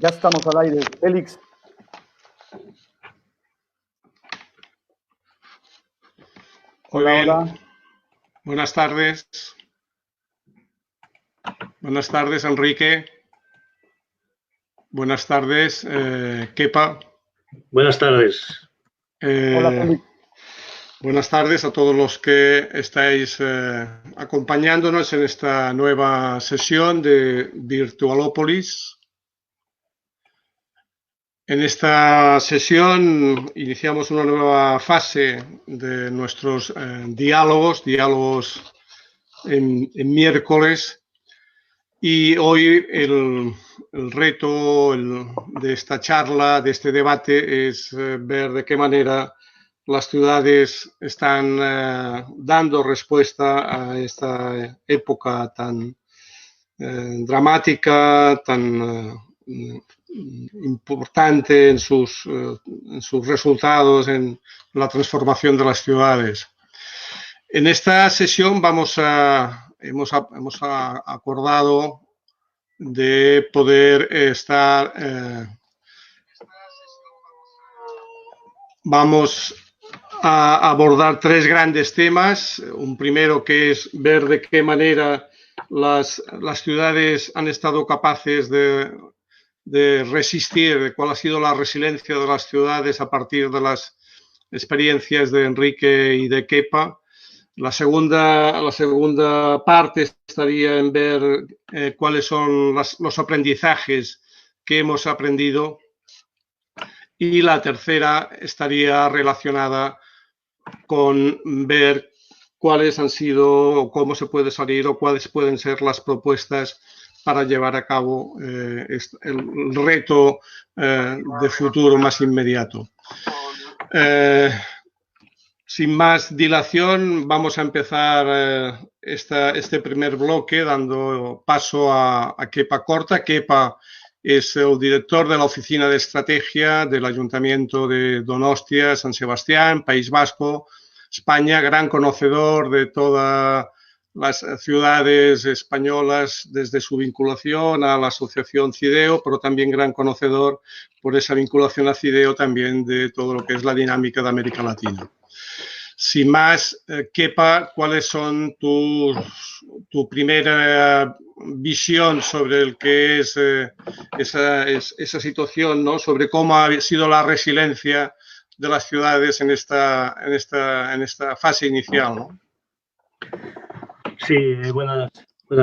Ya estamos al aire. Félix. Hola, hola. Buenas tardes. Buenas tardes, Enrique. Buenas tardes, Kepa. Buenas tardes. Hola, Félix. Buenas tardes a todos los que estáis acompañándonos en esta nueva sesión de Virtualópolis. En esta sesión iniciamos una nueva fase de nuestros diálogos en miércoles, y hoy el reto de esta charla, de este debate, es ver de qué manera las ciudades están dando respuesta a esta época tan dramática, tan importante en sus resultados, en la transformación de las ciudades. En esta sesión hemos acordado de poder estar, vamos a abordar tres grandes temas. Un primero, que es ver de qué manera las ciudades han estado capaces de resistir, cuál ha sido la resiliencia de las ciudades a partir de las experiencias de Enrique y de Kepa. La segunda parte estaría en ver cuáles son los aprendizajes que hemos aprendido, y la tercera estaría relacionada con ver cuáles han sido, o cómo se puede salir, o cuáles pueden ser las propuestas para llevar a cabo el reto de futuro más inmediato. Sin más dilación, vamos a empezar este primer bloque dando paso a Kepa Corta. Kepa es el director de la Oficina de Estrategia del Ayuntamiento de Donostia, San Sebastián, País Vasco, España, gran conocedor de todas las ciudades españolas desde su vinculación a la asociación CIDEO, pero también gran conocedor por esa vinculación a CIDEO también de todo lo que es la dinámica de América Latina. Sin más, Kepa, ¿cuáles son tu primera visión sobre el que es esa situación, ¿no? Sobre cómo ha sido la resiliencia de las ciudades en esta fase inicial, ¿no? Sí, buenas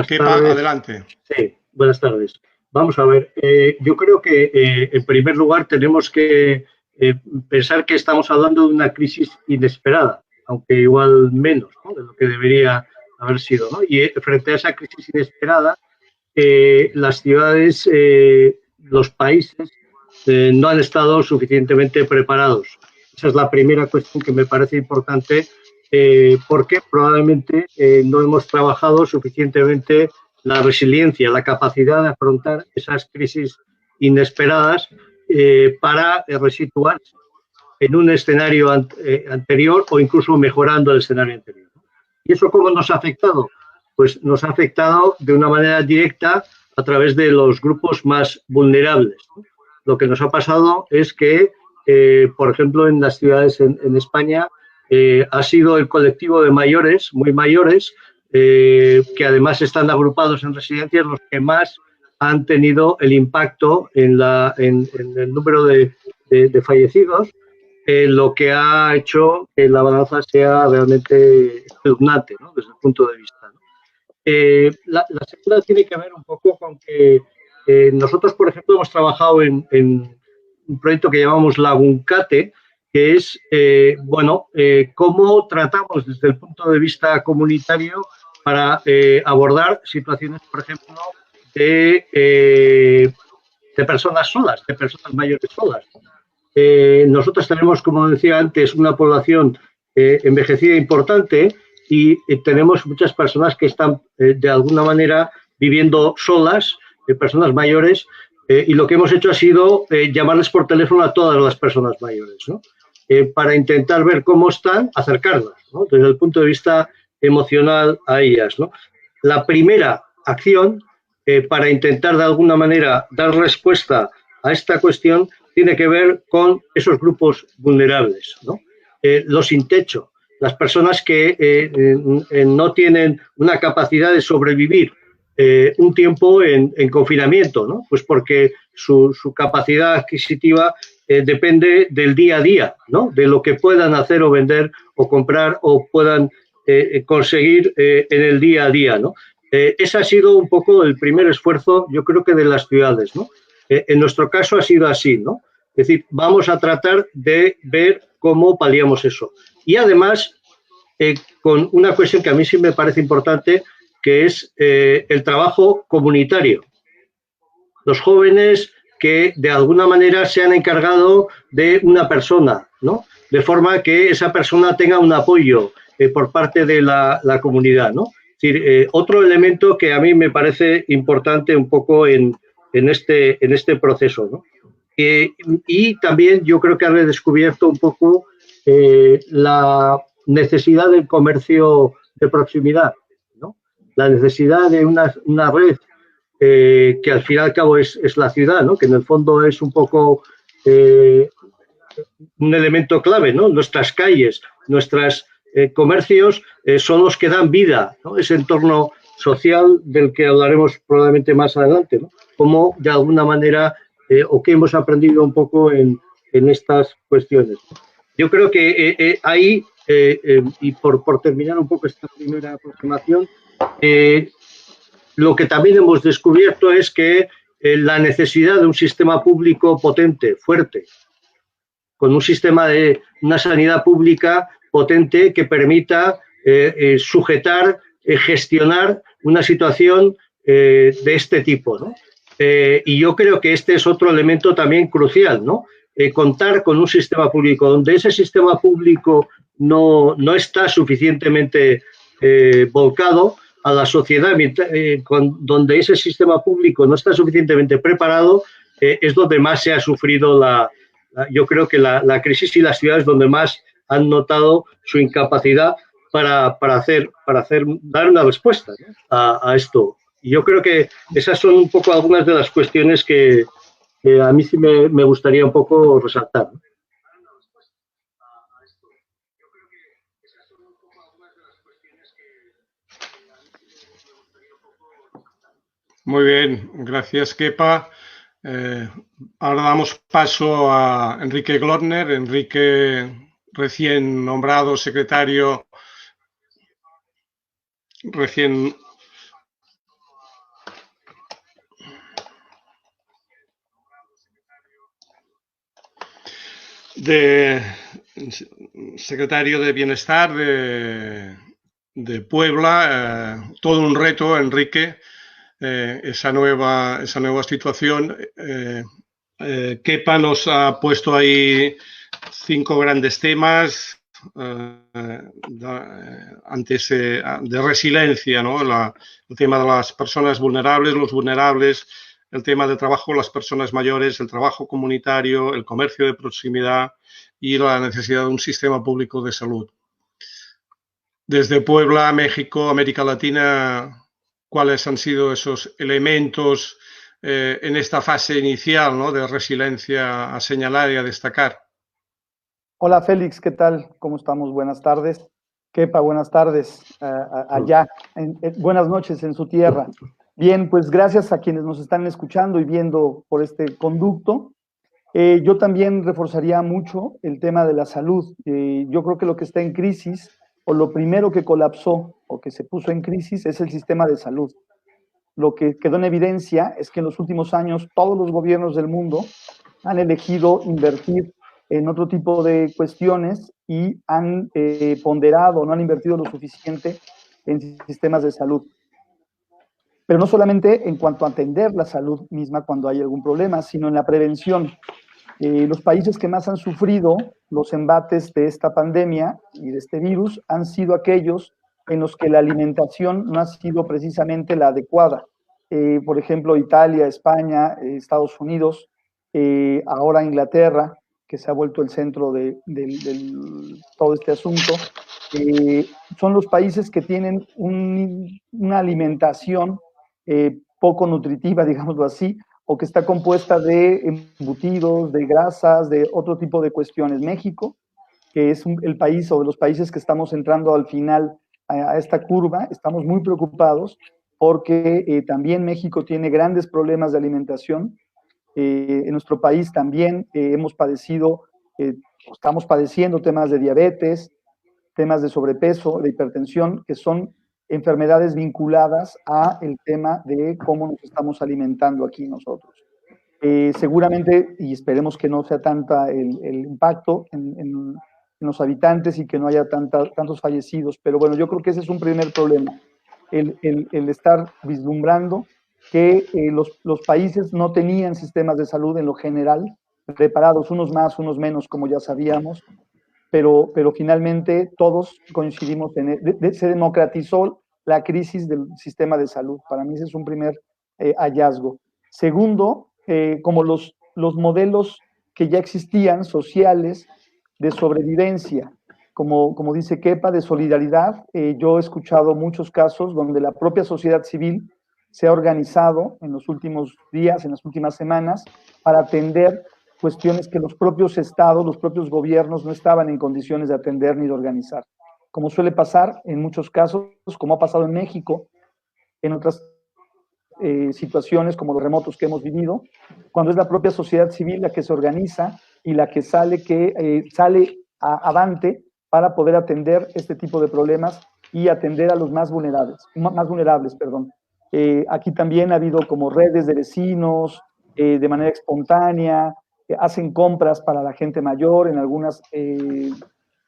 Kepa, tardes. adelante. Sí, buenas tardes. Vamos a ver, yo creo que en primer lugar tenemos que pensar que estamos hablando de una crisis inesperada, aunque igual menos, ¿no?, de lo que debería haber sido, ¿no? Y frente a esa crisis inesperada, las ciudades, los países no han estado suficientemente preparados. Esa es la primera cuestión que me parece importante, porque probablemente no hemos trabajado suficientemente la resiliencia, la capacidad de afrontar esas crisis inesperadas para resituarse en un escenario anterior o incluso mejorando el escenario anterior. ¿Y eso cómo nos ha afectado? Pues nos ha afectado de una manera directa a través de los grupos más vulnerables. Lo que nos ha pasado es que, por ejemplo, en las ciudades en España, ha sido el colectivo de mayores, muy mayores, que además están agrupados en residencias, los que más han tenido el impacto en el número de fallecidos, lo que ha hecho que la balanza sea realmente espeluznante, ¿no?, desde el punto de vista, ¿no? La segunda tiene que ver un poco con que nosotros, por ejemplo, hemos trabajado en un proyecto que llamamos Laguncate, que es, cómo tratamos desde el punto de vista comunitario para abordar situaciones, por ejemplo, de personas solas, de personas mayores solas. Nosotros tenemos, como decía antes, una población envejecida importante, y tenemos muchas personas que están de alguna manera viviendo solas, personas mayores, y lo que hemos hecho ha sido llamarles por teléfono a todas las personas mayores, ¿no?, para intentar ver cómo están, acercarlas, ¿no?, desde el punto de vista emocional a ellas, ¿no? La primera acción para intentar de alguna manera dar respuesta a esta cuestión tiene que ver con esos grupos vulnerables, ¿no? Los sin techo, las personas que no tienen una capacidad de sobrevivir un tiempo en confinamiento, ¿no? Pues porque su capacidad adquisitiva depende del día a día, ¿no? De lo que puedan hacer o vender o comprar o puedan conseguir en el día a día, ¿no? Ese ha sido un poco el primer esfuerzo, yo creo que de las ciudades, ¿no? En nuestro caso ha sido así, ¿no? Es decir, vamos a tratar de ver cómo paliamos eso. Y además, con una cuestión que a mí sí me parece importante, que es el trabajo comunitario. Los jóvenes que de alguna manera se han encargado de una persona, ¿no? De forma que esa persona tenga un apoyo por parte de la comunidad, ¿no? Es decir, otro elemento que a mí me parece importante un poco en este proceso, ¿no? Y también yo creo que ha redescubierto un poco la necesidad del comercio de proximidad, ¿no? La necesidad de una red que al fin y al cabo es la ciudad, ¿no? Que en el fondo es un poco un elemento clave, ¿no? Nuestras calles, nuestros comercios son los que dan vida, ¿no? Ese entorno social del que hablaremos probablemente más adelante, ¿no? Como de alguna manera o que hemos aprendido un poco en estas cuestiones. Yo creo que ahí, y por terminar un poco esta primera aproximación, lo que también hemos descubierto es que la necesidad de un sistema público potente, fuerte, con un sistema de una sanidad pública potente que permita sujetar, gestionar una situación de este tipo, ¿no? Y yo creo que este es otro elemento también crucial, ¿no? Contar con un sistema público donde ese sistema público no está suficientemente volcado a la sociedad, donde ese sistema público no está suficientemente preparado, es donde más se ha sufrido yo creo que la crisis, y las ciudades donde más han notado su incapacidad para dar una respuesta, ¿no? a esto. Y yo creo que esas son un poco algunas de las cuestiones que a mí sí me gustaría un poco resaltar, ¿no? Muy bien, gracias, Kepa. Ahora damos paso a Enrique Glotner. Enrique, recién nombrado secretario, secretario de Bienestar de Puebla. Todo un reto, Enrique, esa nueva situación. Kepa nos ha puesto ahí 5 grandes temas de resiliencia, ¿no? El tema de las personas vulnerables, los vulnerables, el tema del trabajo con las personas mayores, el trabajo comunitario, el comercio de proximidad y la necesidad de un sistema público de salud. Desde Puebla, México, América Latina, ¿cuáles han sido esos elementos en esta fase inicial, ¿no? De resiliencia a señalar y a destacar? Hola Félix, ¿qué tal? ¿Cómo estamos? Buenas tardes. Kepa, buenas tardes allá. Buenas noches en su tierra. Bien, pues gracias a quienes nos están escuchando y viendo por este conducto. Yo también reforzaría mucho el tema de la salud. Yo creo que lo que está en crisis, o lo primero que colapsó o que se puso en crisis, es el sistema de salud. Lo que quedó en evidencia es que en los últimos años todos los gobiernos del mundo han elegido invertir en otro tipo de cuestiones y han ponderado, no han invertido lo suficiente en sistemas de salud. Pero no solamente en cuanto a atender la salud misma cuando hay algún problema, sino en la prevención. Los países que más han sufrido los embates de esta pandemia y de este virus han sido aquellos en los que la alimentación no ha sido precisamente la adecuada. Por ejemplo, Italia, España, Estados Unidos, ahora Inglaterra, que se ha vuelto el centro de todo este asunto, son los países que tienen una alimentación poco nutritiva, digámoslo así, o que está compuesta de embutidos, de grasas, de otro tipo de cuestiones. México, que es el país o de los países que estamos entrando al final a esta curva, estamos muy preocupados porque también México tiene grandes problemas de alimentación. En nuestro país también hemos padecido, estamos padeciendo temas de diabetes, temas de sobrepeso, de hipertensión, que son enfermedades vinculadas a el tema de cómo nos estamos alimentando aquí nosotros. Seguramente, y esperemos que no sea tanta el impacto en los habitantes y que no haya tantos fallecidos, pero bueno, yo creo que ese es un primer problema, el estar vislumbrando que los países no tenían sistemas de salud en lo general preparados, unos más, unos menos, como ya sabíamos, pero finalmente todos coincidimos se democratizó la crisis del sistema de salud. Para mí ese es un primer hallazgo. Segundo, como los modelos que ya existían, sociales, de sobrevivencia, como dice Kepa, de solidaridad. Yo he escuchado muchos casos donde la propia sociedad civil se ha organizado en los últimos días, en las últimas semanas, para atender cuestiones que los propios estados, los propios gobiernos no estaban en condiciones de atender ni de organizar. Como suele pasar en muchos casos, como ha pasado en México, en otras situaciones como los remotos que hemos vivido, cuando es la propia sociedad civil la que se organiza y la que sale avante para poder atender este tipo de problemas y atender a los más vulnerables. Aquí también ha habido como redes de vecinos, de manera espontánea, hacen compras para la gente mayor en algunos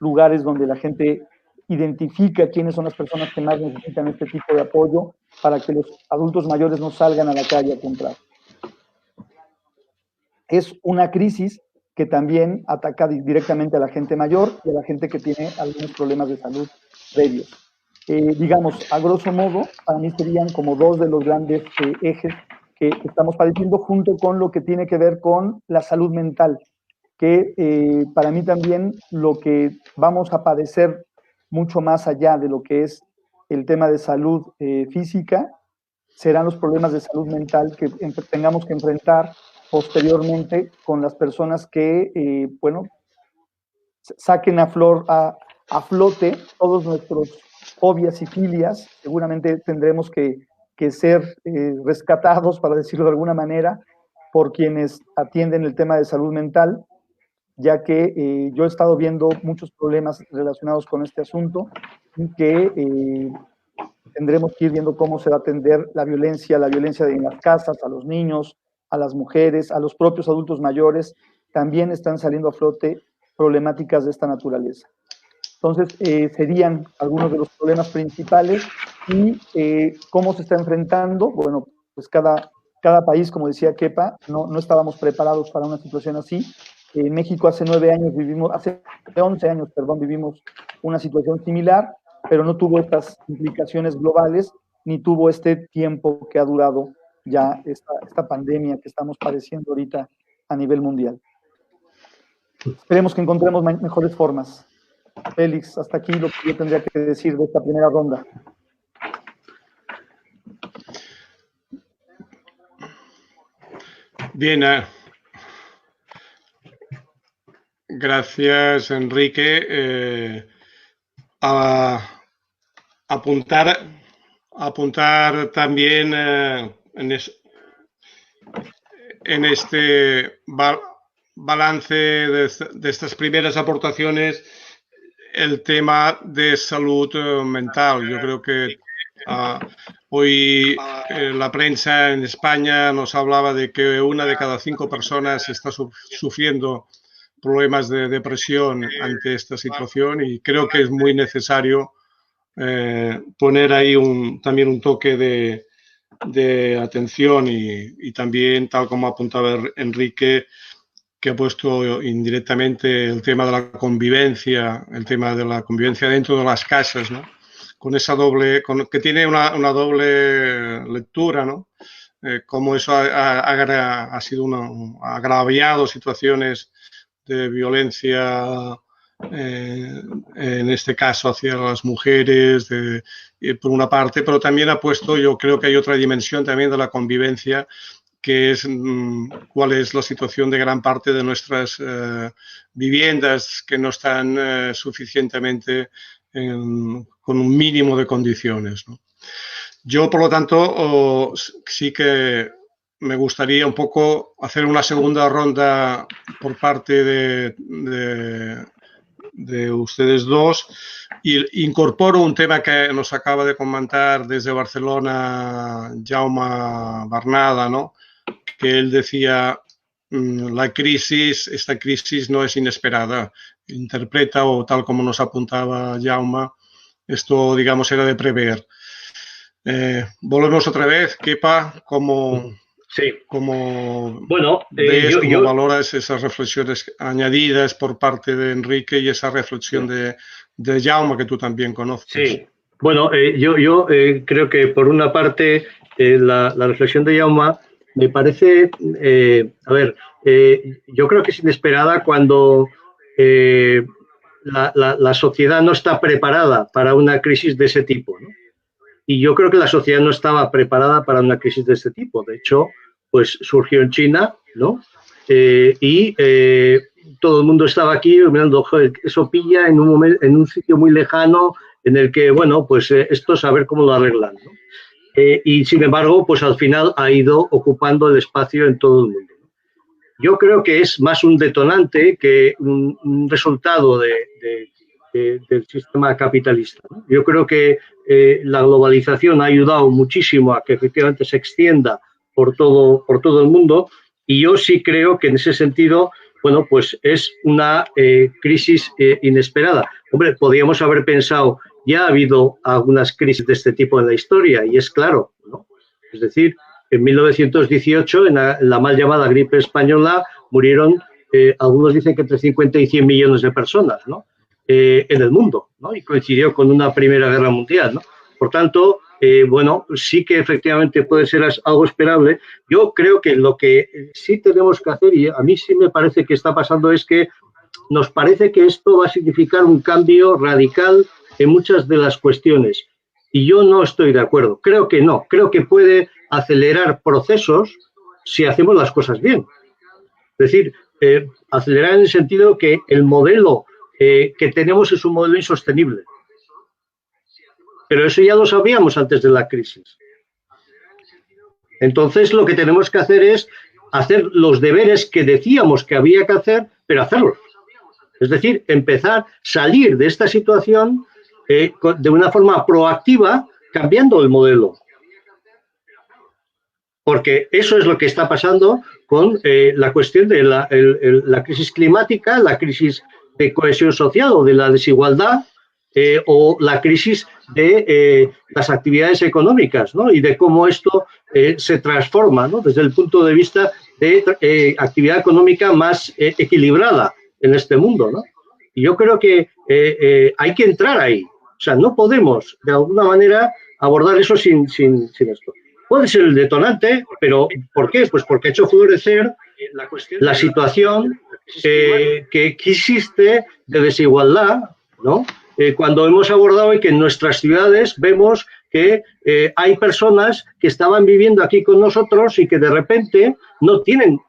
lugares donde la gente identifica quiénes son las personas que más necesitan este tipo de apoyo para que los adultos mayores no salgan a la calle a comprar. Es una crisis que también ataca directamente a la gente mayor y a la gente que tiene algunos problemas de salud previos. Digamos, a grosso modo, para mí serían como dos de los grandes ejes que estamos padeciendo, junto con lo que tiene que ver con la salud mental, que para mí también lo que vamos a padecer mucho más allá de lo que es el tema de salud física, serán los problemas de salud mental que tengamos que enfrentar posteriormente con las personas que, saquen a flote todos nuestros fobias y filias. Seguramente tendremos que ser rescatados, para decirlo de alguna manera, por quienes atienden el tema de salud mental, ya que yo he estado viendo muchos problemas relacionados con este asunto y que tendremos que ir viendo cómo se va a atender la violencia en las casas, a los niños, a las mujeres, a los propios adultos mayores. También están saliendo a flote problemáticas de esta naturaleza. Entonces, serían algunos de los problemas principales. Y cómo se está enfrentando. Bueno, pues cada país, como decía Kepa, no estábamos preparados para una situación así. En México hace 11 años vivimos una situación similar, pero no tuvo estas implicaciones globales, ni tuvo este tiempo que ha durado ya esta pandemia que estamos padeciendo ahorita a nivel mundial. Esperemos que encontremos mejores formas. Félix, hasta aquí lo que yo tendría que decir de esta primera ronda. Bien, gracias, Enrique. Apuntar también en este balance de estas primeras aportaciones el tema de salud mental. Yo creo que hoy la prensa en España nos hablaba de que 1 de cada 5 personas está sufriendo problemas de depresión ante esta situación, y creo que es muy necesario poner ahí también un toque de atención y también, tal como apuntaba Enrique, que ha puesto indirectamente el tema de la convivencia, dentro de las casas, ¿no? Con esa que tiene una doble lectura, ¿no? Cómo eso ha agraviado situaciones de violencia, en este caso hacia las mujeres, por una parte, pero también ha puesto, yo creo que hay otra dimensión también de la convivencia que es cuál es la situación de gran parte de nuestras viviendas que no están suficientemente con un mínimo de condiciones, ¿no? Yo, por lo tanto, sí que me gustaría un poco hacer una segunda ronda por parte de ustedes dos, y incorporo un tema que nos acaba de comentar desde Barcelona Jaume Barnada, ¿no? Que él decía, esta crisis no es inesperada, interpreta, o tal como nos apuntaba Jaume, esto, digamos, era de prever. Volvemos otra vez, Kepa, ¿cómo ves, cómo valoras esas reflexiones añadidas por parte de Enrique y esa reflexión de Jaume, que tú también conoces? Sí, bueno, yo creo que por una parte la reflexión de Jaume me parece, yo creo que es inesperada cuando la sociedad no está preparada para una crisis de ese tipo, ¿no? Y yo creo que la sociedad no estaba preparada para una crisis de este tipo. De hecho, pues surgió en China, ¿no? Y todo el mundo estaba aquí mirando, joder, eso pilla en un sitio muy lejano en el que, bueno, pues esto es a ver cómo lo arreglan, ¿no? Y sin embargo, pues al final ha ido ocupando el espacio en todo el mundo. Yo creo que es más un detonante que un resultado del sistema capitalista, ¿no? Yo creo que la globalización ha ayudado muchísimo a que efectivamente se extienda por todo el mundo, y yo sí creo que en ese sentido, bueno, pues es una crisis inesperada. Hombre, podríamos haber pensado, ya ha habido algunas crisis de este tipo en la historia, y es claro, ¿no? Es decir, en 1918, en la mal llamada gripe española, murieron, algunos dicen que entre 50 y 100 millones de personas, ¿no? En el mundo, ¿no? Y coincidió con una Primera Guerra Mundial, ¿no? Por tanto, bueno, sí que efectivamente puede ser algo esperable. Yo creo que lo que sí tenemos que hacer, y a mí sí me parece que está pasando, es que nos parece que esto va a significar un cambio radical en muchas de las cuestiones. Y yo no estoy de acuerdo. Creo que no. Creo que puede acelerar procesos si hacemos las cosas bien. Es decir, acelerar en el sentido que el modelo que tenemos es un modelo insostenible. Pero eso ya lo sabíamos antes de la crisis. Entonces, lo que tenemos que hacer es hacer los deberes que decíamos que había que hacer, pero hacerlos. Es decir, empezar a salir de esta situación de una forma proactiva, cambiando el modelo. Porque eso es lo que está pasando con la cuestión de la crisis climática, la crisis de cohesión social o de la desigualdad, o la crisis de las actividades económicas, ¿no? Y de cómo esto se transforma, ¿no? Desde el punto de vista de actividad económica más equilibrada en este mundo, ¿no? Y yo creo que hay que entrar ahí. O sea, no podemos, de alguna manera, abordar eso sin esto. Puede ser el detonante, pero ¿por qué? Pues porque ha hecho florecer la situación que existe de desigualdad, ¿no? Cuando hemos abordado y que en nuestras ciudades vemos que hay personas que estaban viviendo aquí con nosotros y que de repente no tienen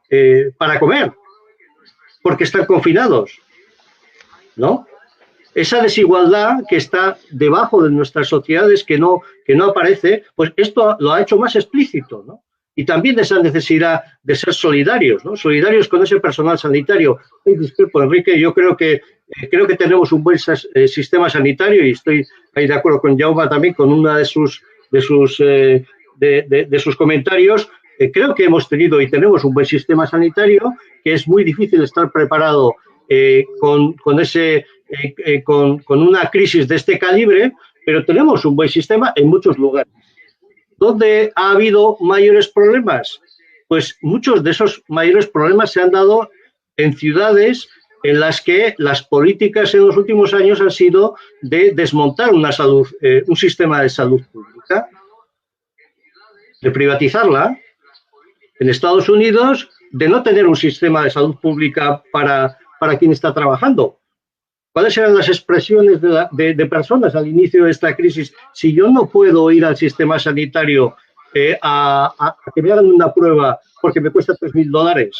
para comer porque están confinados, ¿no? Esa desigualdad que está debajo de nuestras sociedades, que no aparece, pues esto lo ha hecho más explícito, ¿no? Y también esa necesidad de ser solidarios, ¿no? Solidarios con ese personal sanitario. Disculpo, Enrique, yo creo que tenemos un buen sistema sanitario, y estoy ahí de acuerdo con Jaume también, con una de sus comentarios. Creo que hemos tenido y tenemos un buen sistema sanitario, que es muy difícil estar preparado con una crisis de este calibre, pero tenemos un buen sistema en muchos lugares. ¿Dónde ha habido mayores problemas? Pues muchos de esos mayores problemas se han dado en ciudades en las que las políticas en los últimos años han sido de desmontar un sistema de salud pública, de privatizarla. En Estados Unidos, de no tener un sistema de salud pública para quien está trabajando. ¿Cuáles eran las expresiones de personas al inicio de esta crisis? Si yo no puedo ir al sistema sanitario a que me hagan una prueba porque me cuesta $3.000.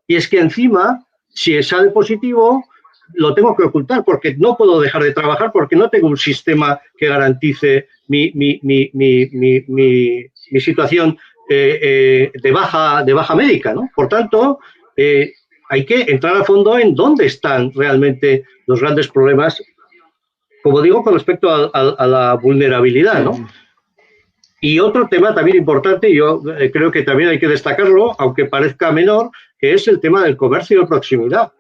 Y es que encima, si sale positivo, lo tengo que ocultar porque no puedo dejar de trabajar porque no tengo un sistema que garantice mi situación de baja médica, ¿no? Por tanto, hay que entrar a fondo en dónde están realmente los grandes problemas, como digo, con respecto a la vulnerabilidad, ¿no? Y otro tema también importante, yo creo que también hay que destacarlo, aunque parezca menor, que es el tema del comercio de proximidad.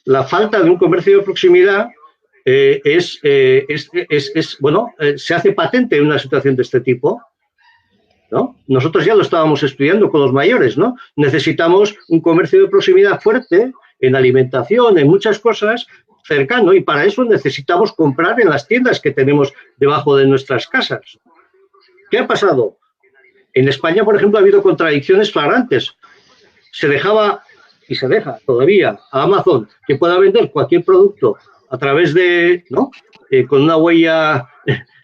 La falta de un comercio de proximidad se hace patente en una situación de este tipo, ¿no? Nosotros ya lo estábamos estudiando con los mayores, ¿no? Necesitamos un comercio de proximidad fuerte en alimentación, en muchas cosas, cercano, y para eso necesitamos comprar en las tiendas que tenemos debajo de nuestras casas. ¿Qué ha pasado? En España, por ejemplo, ha habido contradicciones flagrantes. Se dejaba, y se deja todavía, a Amazon que pueda vender cualquier producto a través de, ¿no? Con una huella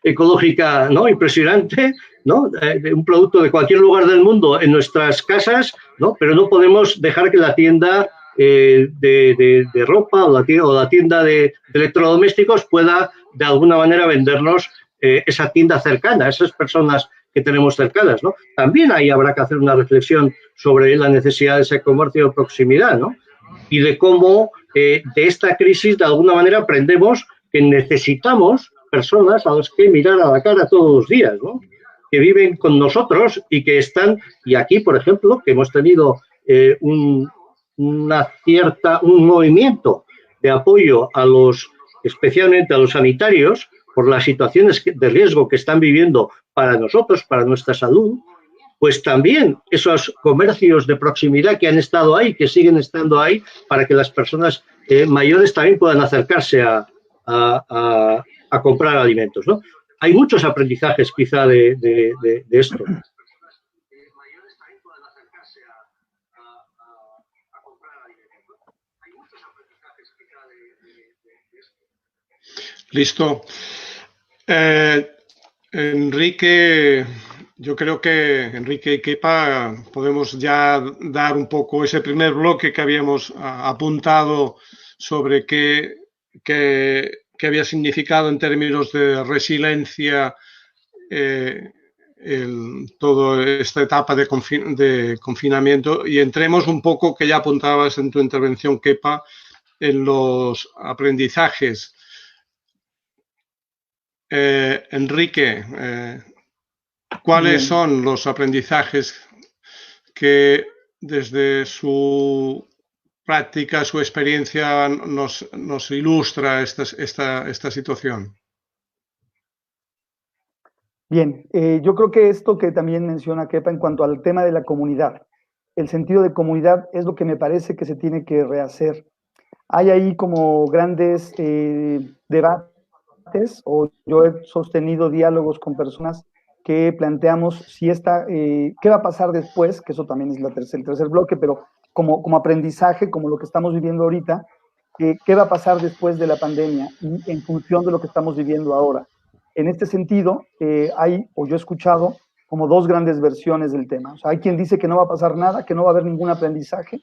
ecológica, ¿no? Impresionante, ¿no? Un producto de cualquier lugar del mundo en nuestras casas, ¿no? Pero no podemos dejar que la tienda de ropa o la tienda de electrodomésticos pueda de alguna manera vendernos esa tienda cercana, esas personas que tenemos cercanas, ¿no? También ahí habrá que hacer una reflexión sobre la necesidad de ese comercio de proximidad, ¿no? Y de cómo de esta crisis de alguna manera aprendemos que necesitamos personas a las que mirar a la cara todos los días, ¿no? Que viven con nosotros y que están, y aquí, por ejemplo, que hemos tenido un movimiento de apoyo especialmente a los sanitarios, por las situaciones de riesgo que están viviendo para nosotros, para nuestra salud, pues también esos comercios de proximidad que han estado ahí, que siguen estando ahí, para que las personas mayores también puedan acercarse a comprar alimentos, ¿no? Hay muchos aprendizajes quizá de esto. Listo. Enrique, yo creo que Enrique y Kepa podemos ya dar un poco ese primer bloque que habíamos apuntado sobre qué había significado en términos de resiliencia toda esta etapa de confinamiento, y entremos un poco, que ya apuntabas en tu intervención, Kepa, en los aprendizajes. Enrique, ¿cuáles son los aprendizajes que desde su práctica, su experiencia nos ilustra esta situación? Bien, yo creo que esto que también menciona Kepa en cuanto al tema de la comunidad, el sentido de comunidad es lo que me parece que se tiene que rehacer. Hay ahí como grandes debates, o yo he sostenido diálogos con personas que planteamos si qué va a pasar después, que eso también es el tercer bloque, pero como aprendizaje, como lo que estamos viviendo ahorita, qué va a pasar después de la pandemia y en función de lo que estamos viviendo ahora. En este sentido, yo he escuchado como dos grandes versiones del tema. O sea, hay quien dice que no va a pasar nada, que no va a haber ningún aprendizaje,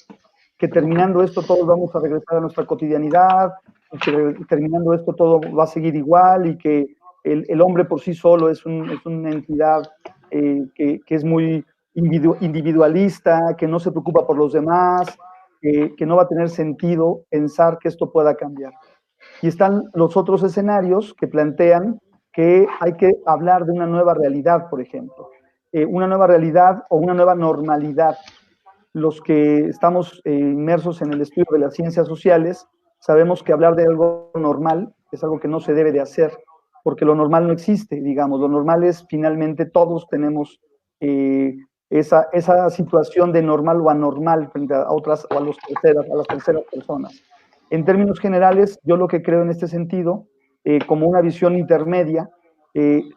que terminando esto todos vamos a regresar a nuestra cotidianidad, que terminando esto todo va a seguir igual, y que el hombre por sí solo es una entidad que es muy individualista, que no se preocupa por los demás, que no va a tener sentido pensar que esto pueda cambiar. Y están los otros escenarios que plantean que hay que hablar de una nueva realidad, por ejemplo, una nueva realidad o una nueva normalidad. Los que estamos inmersos en el estudio de las ciencias sociales sabemos que hablar de algo normal es algo que no se debe de hacer, porque lo normal no existe, digamos. Lo normal es, finalmente, todos tenemos esa situación de normal o anormal frente a otras, o a las terceras personas. En términos generales, yo lo que creo en este sentido, como una visión intermedia,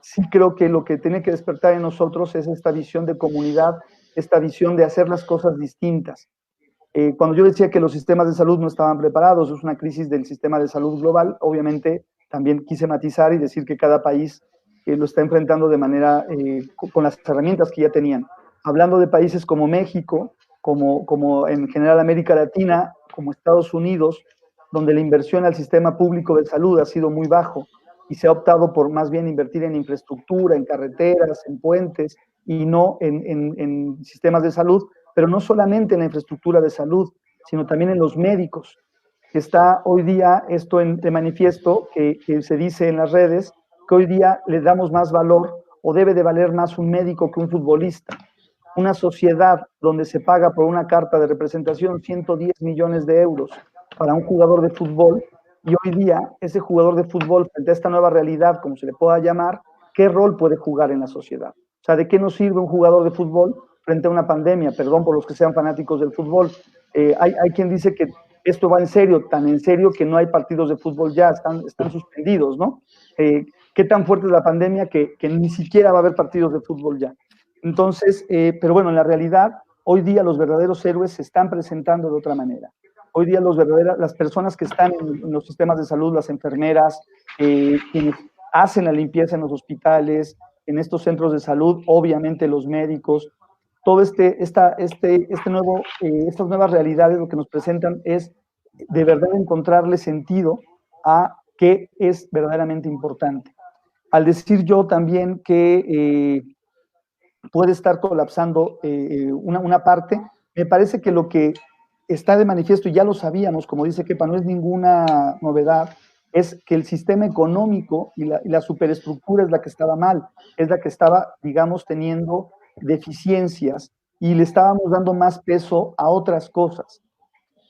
sí creo que lo que tiene que despertar en nosotros es esta visión de comunidad, esta visión de hacer las cosas distintas. Cuando yo decía que los sistemas de salud no estaban preparados, es una crisis del sistema de salud global, obviamente también quise matizar y decir que cada país lo está enfrentando de manera, con las herramientas que ya tenían. Hablando de países como México, como en general América Latina, como Estados Unidos, donde la inversión al sistema público de salud ha sido muy bajo y se ha optado por más bien invertir en infraestructura, en carreteras, en puentes y no en sistemas de salud, pero no solamente en la infraestructura de salud, sino también en los médicos. Está hoy día esto de manifiesto que se dice en las redes, que hoy día le damos más valor o debe de valer más un médico que un futbolista. Una sociedad donde se paga por una carta de representación 110 millones de euros para un jugador de fútbol, y hoy día ese jugador de fútbol, frente a esta nueva realidad, como se le pueda llamar, ¿qué rol puede jugar en la sociedad? O sea, ¿de qué nos sirve un jugador de fútbol frente a una pandemia? Perdón por los que sean fanáticos del fútbol. Hay quien dice que esto va en serio, tan en serio que no hay partidos de fútbol ya, están suspendidos, ¿no? ¿Qué tan fuerte es la pandemia que ni siquiera va a haber partidos de fútbol ya? Entonces, pero bueno, en la realidad, hoy día los verdaderos héroes se están presentando de otra manera. Hoy día las personas que están en los sistemas de salud, las enfermeras, quienes hacen la limpieza en los hospitales, en estos centros de salud, obviamente los médicos, todo estas nuevas realidades lo que nos presentan es de verdad encontrarle sentido a qué es verdaderamente importante. Al decir yo también que puede estar colapsando una parte, me parece que lo que está de manifiesto, y ya lo sabíamos, como dice Kepa, no es ninguna novedad, es que el sistema económico y la superestructura es la que estaba mal, es la que estaba, digamos, teniendo deficiencias y le estábamos dando más peso a otras cosas.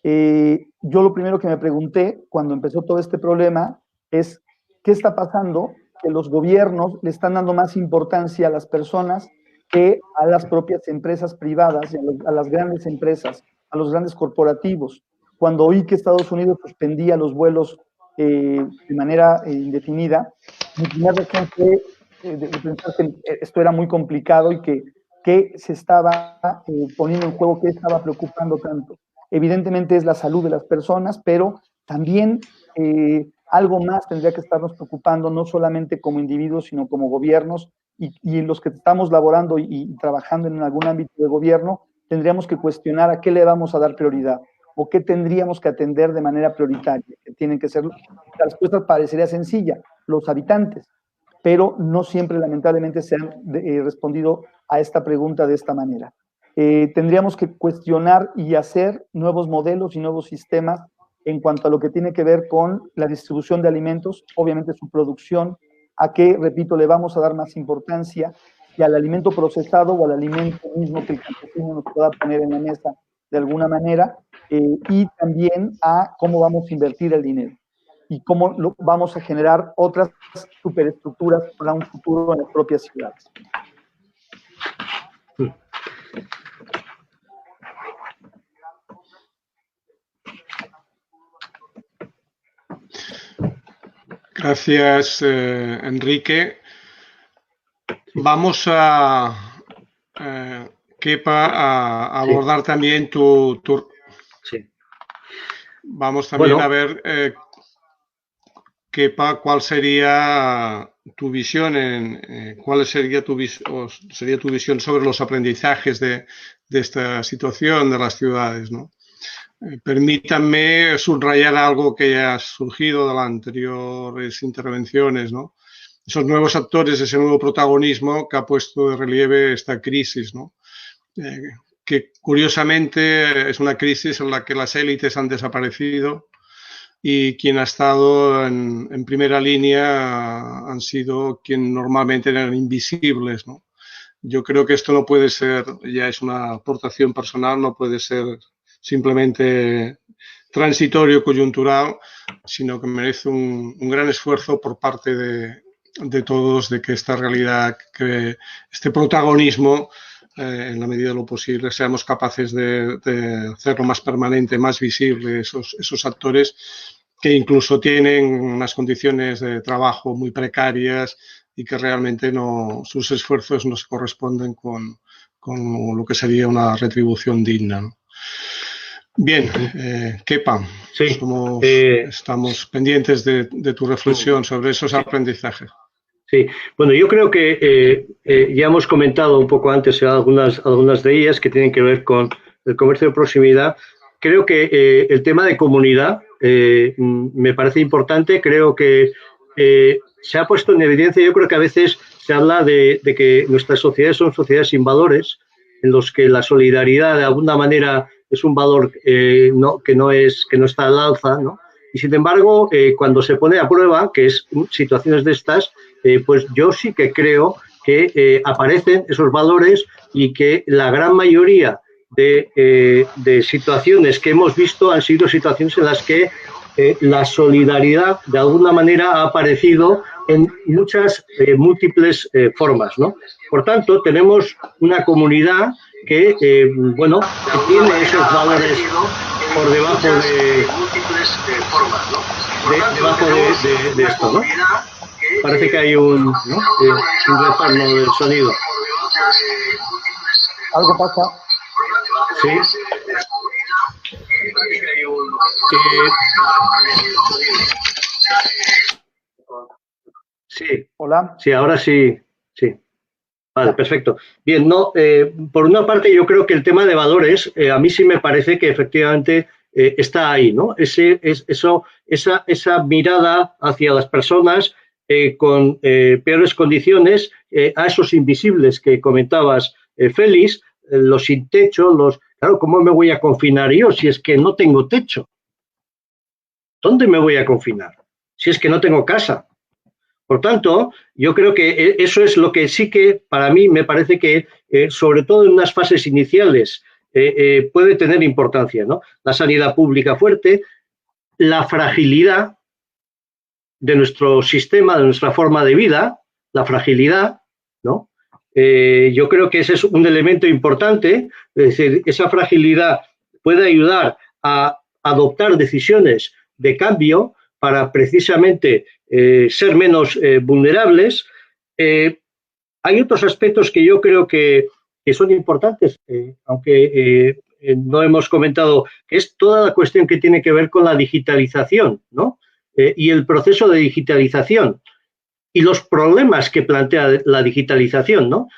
Yo lo primero que me pregunté cuando empezó todo este problema es, ¿qué está pasando? Que los gobiernos le están dando más importancia a las personas que a las propias empresas privadas y a las grandes empresas, a los grandes corporativos. Cuando oí que Estados Unidos suspendía los vuelos de manera indefinida, mi primera reacción fue de pensar que esto era muy complicado y que se estaba poniendo en juego, que estaba preocupando tanto. Evidentemente es la salud de las personas, pero también algo más tendría que estarnos preocupando, no solamente como individuos, sino como gobiernos, y los que estamos laborando y trabajando en algún ámbito de gobierno, tendríamos que cuestionar a qué le vamos a dar prioridad o qué tendríamos que atender de manera prioritaria. Que tienen que ser, la respuesta parecería sencilla, los habitantes, pero no siempre lamentablemente se han respondido a esta pregunta de esta manera. Tendríamos que cuestionar y hacer nuevos modelos y nuevos sistemas en cuanto a lo que tiene que ver con la distribución de alimentos, obviamente su producción, a qué, repito, le vamos a dar más importancia, y al alimento procesado o al alimento mismo que el campesino nos pueda poner en la mesa de alguna manera, y también a cómo vamos a invertir el dinero y cómo vamos a generar otras superestructuras para un futuro en las propias ciudades. Gracias, Enrique. Vamos a, Kepa, a abordar también tu... Sí. Vamos también a ver, Kepa, cuál sería tu visión, cuál sería tu visión sobre los aprendizajes de esta situación de las ciudades, ¿no? Permítanme subrayar algo que ya ha surgido de las anteriores intervenciones, ¿no? Esos nuevos actores, ese nuevo protagonismo que ha puesto de relieve esta crisis, ¿no? Que curiosamente es una crisis en la que las élites han desaparecido y quien ha estado en primera línea han sido quien normalmente eran invisibles, ¿no? Yo creo que esto no puede ser, ya es una aportación personal, no puede ser simplemente transitorio, coyuntural, sino que merece un gran esfuerzo por parte de todos, de que esta realidad, que este protagonismo, en la medida de lo posible, seamos capaces de hacerlo más permanente, más visible, esos actores que incluso tienen unas condiciones de trabajo muy precarias y que realmente sus esfuerzos no se corresponden con lo que sería una retribución digna, ¿no? Bien, Kepa, sí, estamos pendientes de tu reflexión sobre esos aprendizajes. Sí, bueno, yo creo que ya hemos comentado un poco antes algunas de ellas que tienen que ver con el comercio de proximidad. Creo que el tema de comunidad me parece importante. Creo que se ha puesto en evidencia, yo creo que a veces se habla de que nuestras sociedades son sociedades sin valores, en los que la solidaridad de alguna manera es un valor que no está al alza, ¿no? Y sin embargo, cuando se pone a prueba, que es situaciones de estas, pues yo sí que creo que aparecen esos valores y que la gran mayoría de situaciones que hemos visto han sido situaciones en las que la solidaridad de alguna manera ha aparecido en muchas múltiples formas, ¿no? Por tanto, tenemos una comunidad que, bueno, que tiene esos valores por debajo de formas, ¿no? Debajo de esto, ¿no? Parece que hay un retorno del sonido. ¿Algo pasa? Sí. Sí. Hola. Sí, ahora sí. Sí. Vale, perfecto. Bien, no, por una parte yo creo que el tema de valores, a mí sí me parece que efectivamente está ahí, ¿no? Esa mirada hacia las personas con peores condiciones, a esos invisibles que comentabas, Félix, los sin techo, claro, ¿cómo me voy a confinar yo si es que no tengo techo? ¿Dónde me voy a confinar si es que no tengo casa? Por tanto, yo creo que eso es lo que sí que para mí me parece que, sobre todo en unas fases iniciales, puede tener importancia, ¿no? La sanidad pública fuerte, la fragilidad de nuestro sistema, de nuestra forma de vida, la fragilidad, ¿no? Yo creo que ese es un elemento importante, es decir, esa fragilidad puede ayudar a adoptar decisiones de cambio para precisamente ser menos vulnerables. Hay otros aspectos que yo creo que son importantes, aunque no hemos comentado, que es toda la cuestión que tiene que ver con la digitalización, ¿no? Y el proceso de digitalización y los problemas que plantea la digitalización, ¿no?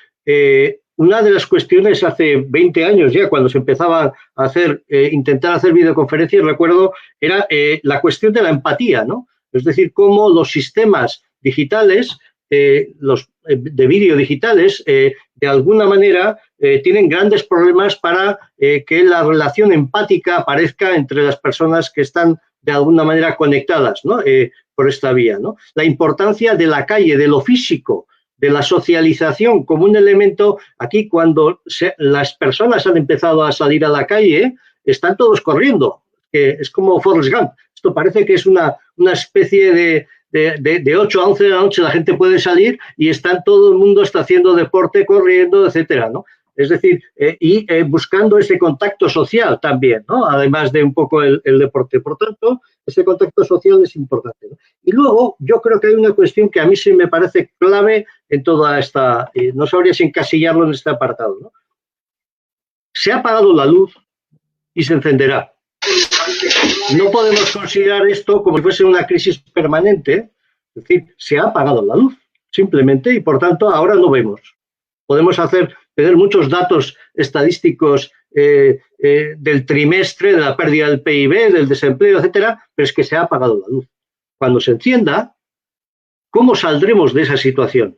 Una de las cuestiones hace 20 años ya, cuando se empezaba a hacer, intentar hacer videoconferencias, recuerdo, era la cuestión de la empatía, ¿no? Es decir, cómo los sistemas digitales, los de vídeo digitales, de alguna manera tienen grandes problemas para que la relación empática aparezca entre las personas que están de alguna manera conectadas, ¿no? Por esta vía, ¿no? La importancia de la calle, de lo físico, de la socialización como un elemento. Aquí, cuando las personas han empezado a salir a la calle, están todos corriendo. Es como Forrest Gump. Esto parece que es una especie de 8 a 11 de la noche la gente puede salir y todo el mundo está haciendo deporte, corriendo, etcétera, ¿no? Es decir, buscando ese contacto social también, ¿no? Además de un poco el deporte. Por tanto, ese contacto social es importante, ¿no? Y luego, yo creo que hay una cuestión que a mí sí me parece clave en toda esta, no sabría si encasillarlo en este apartado, ¿no? Se ha apagado la luz y se encenderá. No podemos considerar esto como si fuese una crisis permanente, es decir, se ha apagado la luz, simplemente, y por tanto ahora no vemos. Podemos tener muchos datos estadísticos del trimestre, de la pérdida del PIB, del desempleo, etcétera, pero es que se ha apagado la luz. Cuando se encienda, ¿cómo saldremos de esa situación?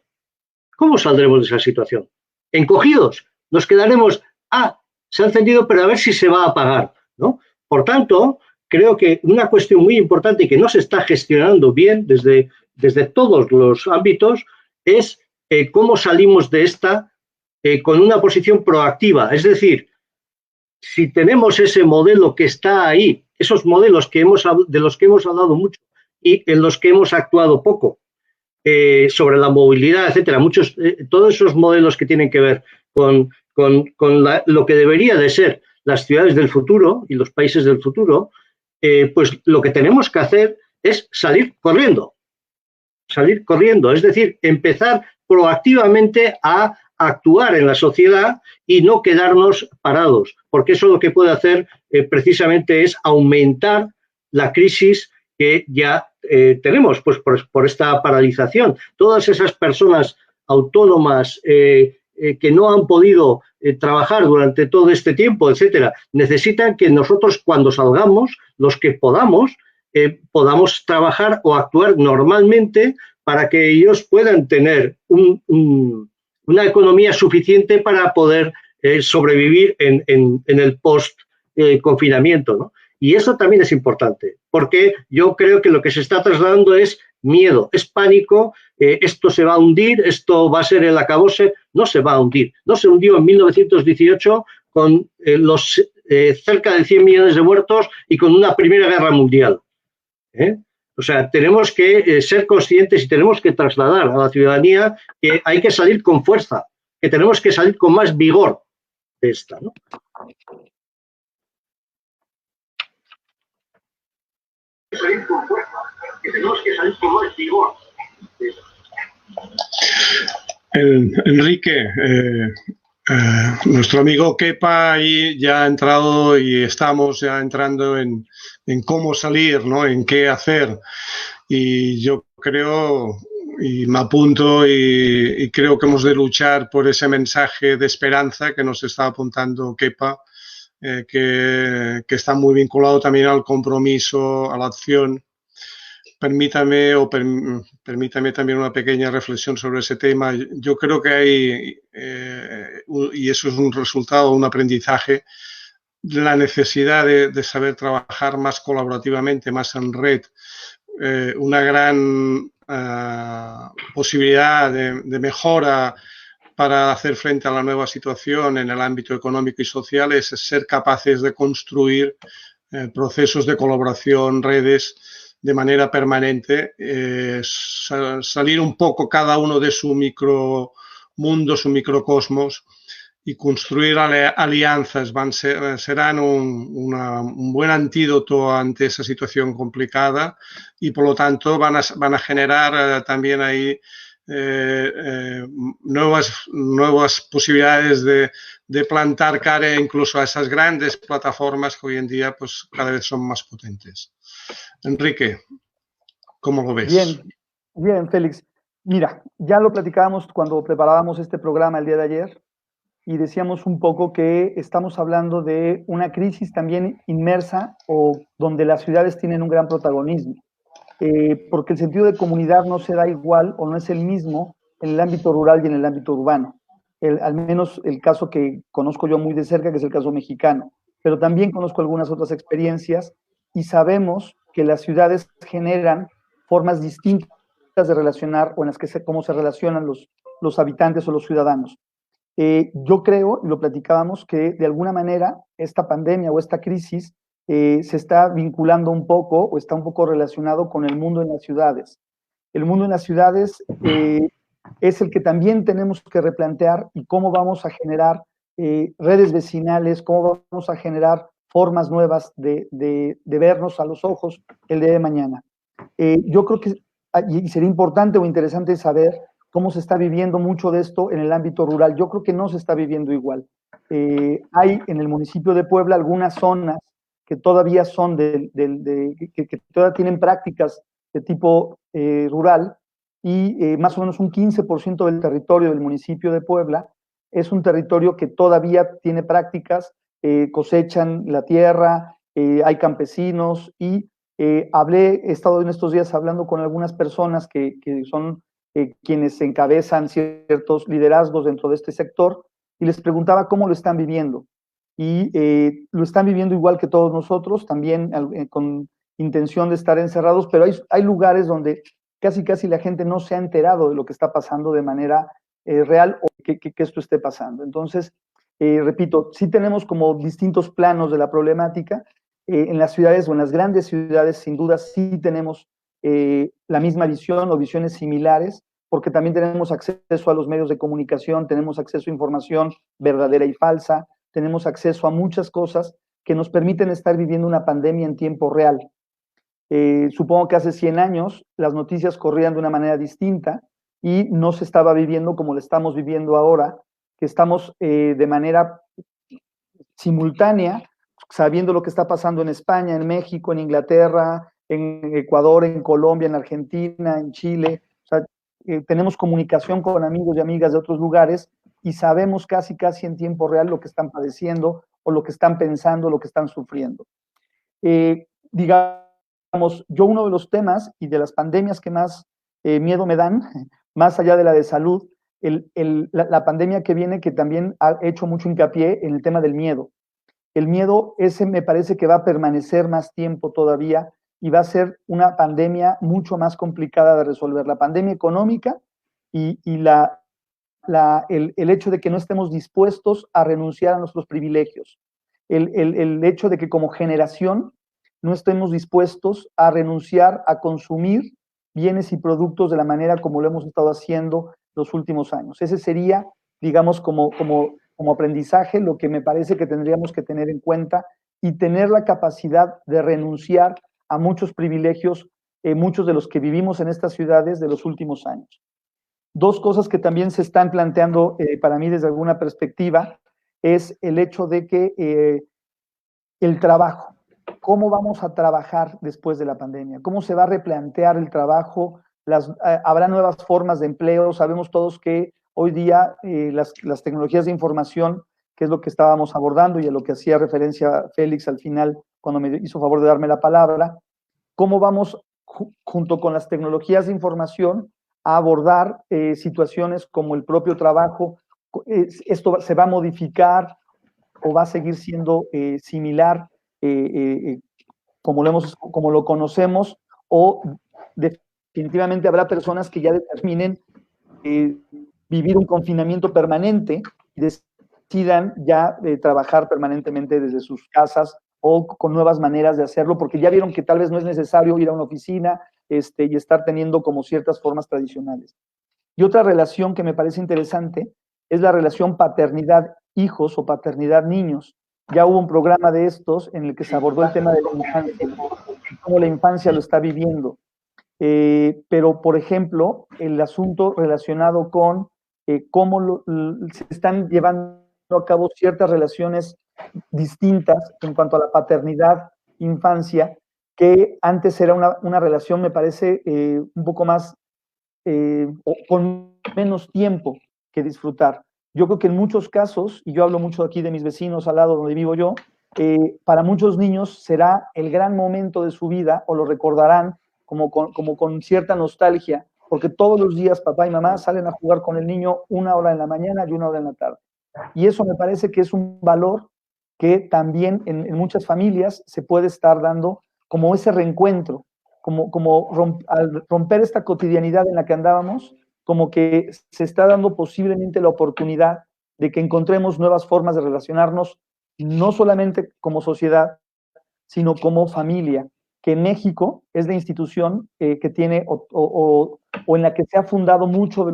¿Cómo saldremos de esa situación? ¿Encogidos? Nos quedaremos, se ha encendido, pero a ver si se va a apagar, ¿no? Por tanto, creo que una cuestión muy importante y que no se está gestionando bien desde todos los ámbitos es cómo salimos de esta con una posición proactiva. Es decir, si tenemos ese modelo que está ahí, esos modelos de los que hemos hablado mucho y en los que hemos actuado poco, sobre la movilidad, etcétera, todos esos modelos que tienen que ver con lo que debería de ser las ciudades del futuro y los países del futuro, pues lo que tenemos que hacer es salir corriendo, es decir, empezar proactivamente a actuar en la sociedad y no quedarnos parados, porque eso lo que puede hacer precisamente es aumentar la crisis que ya tenemos pues, por esta paralización. Todas esas personas autónomas que no han podido trabajar durante todo este tiempo, etcétera, necesitan que nosotros cuando salgamos, los que podamos trabajar o actuar normalmente para que ellos puedan tener una economía suficiente para poder sobrevivir en el post-confinamiento, ¿no? Y eso también es importante, porque yo creo que lo que se está trasladando es miedo, es pánico, esto se va a hundir, esto va a ser el acabose. No se va a hundir. No se hundió en 1918 con los cerca de 100 millones de muertos y con una Primera Guerra Mundial. O sea, tenemos que ser conscientes y tenemos que trasladar a la ciudadanía que hay que salir con fuerza, que tenemos que salir con más vigor de esta, ¿no? Salir con fuerza, que tenemos que salir con más vigor. Enrique, nuestro amigo Kepa ahí ya ha entrado y estamos ya entrando en cómo salir, ¿no? En qué hacer. Y yo creo, y me apunto, y creo que hemos de luchar por ese mensaje de esperanza que nos está apuntando Kepa, que está muy vinculado también al compromiso, a la acción. Permítame también una pequeña reflexión sobre ese tema. Yo creo que hay, y eso es un resultado, un aprendizaje, la necesidad de saber trabajar más colaborativamente, más en red, una gran posibilidad de mejora para hacer frente a la nueva situación en el ámbito económico y social es ser capaces de construir procesos de colaboración, redes, de manera permanente, salir un poco cada uno de su micromundo, su microcosmos y construir alianzas serán un buen antídoto ante esa situación complicada y por lo tanto van a generar también ahí nuevas posibilidades de plantar cara incluso a esas grandes plataformas que hoy en día pues cada vez son más potentes. Enrique, ¿cómo lo ves? Bien, Félix. Mira, ya lo platicábamos cuando preparábamos este programa el día de ayer y decíamos un poco que estamos hablando de una crisis también inmersa o donde las ciudades tienen un gran protagonismo, porque el sentido de comunidad no se da igual o no es el mismo en el ámbito rural y en el ámbito urbano. Al menos el caso que conozco yo muy de cerca, que es el caso mexicano, pero también conozco algunas otras experiencias y sabemos que las ciudades generan formas distintas de relacionar o en las que cómo se relacionan los habitantes o los ciudadanos. Yo creo, y lo platicábamos, que de alguna manera esta pandemia o esta crisis se está vinculando un poco o está un poco relacionado con el mundo en las ciudades. El mundo en las ciudades es el que también tenemos que replantear y cómo vamos a generar redes vecinales, cómo vamos a generar formas nuevas de vernos a los ojos el día de mañana. Yo creo que y sería importante o interesante saber cómo se está viviendo mucho de esto en el ámbito rural. Yo creo que no se está viviendo igual. Hay en el municipio de Puebla algunas zonas que todavía son que todavía tienen prácticas de tipo rural y más o menos un 15% del territorio del municipio de Puebla es un territorio que todavía tiene prácticas, cosechan la tierra, hay campesinos y he estado en estos días hablando con algunas personas que son quienes encabezan ciertos liderazgos dentro de este sector y les preguntaba cómo lo están viviendo. Y lo están viviendo igual que todos nosotros, también con intención de estar encerrados, pero hay lugares donde casi la gente no se ha enterado de lo que está pasando de manera real o que esto esté pasando. Entonces, repito, sí tenemos como distintos planos de la problemática. En las ciudades o en las grandes ciudades, sin duda, sí tenemos la misma visión o visiones similares, porque también tenemos acceso a los medios de comunicación, tenemos acceso a información verdadera y falsa, tenemos acceso a muchas cosas que nos permiten estar viviendo una pandemia en tiempo real. Supongo que hace 100 años las noticias corrían de una manera distinta y no se estaba viviendo como lo estamos viviendo ahora, que estamos de manera simultánea sabiendo lo que está pasando en España, en México, en Inglaterra, en Ecuador, en Colombia, en Argentina, en Chile. O sea, tenemos comunicación con amigos y amigas de otros lugares y sabemos casi en tiempo real lo que están padeciendo o lo que están pensando, lo que están sufriendo. Digamos, yo uno de los temas y de las pandemias que más miedo me dan, más allá de la de salud, la pandemia que viene, que también ha hecho mucho hincapié en el tema del miedo. El miedo ese me parece que va a permanecer más tiempo todavía y va a ser una pandemia mucho más complicada de resolver. La pandemia económica y el hecho de que no estemos dispuestos a renunciar a nuestros privilegios. El hecho de que como generación no estemos dispuestos a renunciar a consumir bienes y productos de la manera como lo hemos estado haciendo los últimos años. Ese sería, digamos, como aprendizaje, lo que me parece que tendríamos que tener en cuenta y tener la capacidad de renunciar a muchos privilegios, muchos de los que vivimos en estas ciudades de los últimos años. Dos cosas que también se están planteando para mí desde alguna perspectiva es el hecho de que el trabajo, ¿cómo vamos a trabajar después de la pandemia? ¿Cómo se va a replantear el trabajo? ¿Habrá nuevas formas de empleo? Sabemos todos que hoy día las tecnologías de información, que es lo que estábamos abordando y a lo que hacía referencia Félix al final cuando me hizo favor de darme la palabra, ¿cómo vamos junto con las tecnologías de información a abordar situaciones como el propio trabajo? ¿Esto se va a modificar o va a seguir siendo similar como lo conocemos, o definitivamente habrá personas que ya determinen vivir un confinamiento permanente y decidan ya trabajar permanentemente desde sus casas o con nuevas maneras de hacerlo, porque ya vieron que tal vez no es necesario ir a una oficina y estar teniendo como ciertas formas tradicionales. Y otra relación que me parece interesante es la relación paternidad-hijos o paternidad-niños. Ya hubo un programa de estos en el que se abordó el tema de la infancia, cómo la infancia lo está viviendo. Pero, por ejemplo, el asunto relacionado con cómo se están llevando a cabo ciertas relaciones distintas en cuanto a la paternidad-infancia, que antes era una relación, me parece, un poco más, con menos tiempo que disfrutar. Yo creo que en muchos casos, y yo hablo mucho aquí de mis vecinos al lado donde vivo yo, para muchos niños será el gran momento de su vida, o lo recordarán como con cierta nostalgia, porque todos los días papá y mamá salen a jugar con el niño 1 hora en la mañana y 1 hora en la tarde. Y eso me parece que es un valor que también en muchas familias se puede estar dando como ese reencuentro, al romper esta cotidianidad en la que andábamos, como que se está dando posiblemente la oportunidad de que encontremos nuevas formas de relacionarnos, no solamente como sociedad, sino como familia, que México es la institución que tiene o en la que se ha fundado mucho de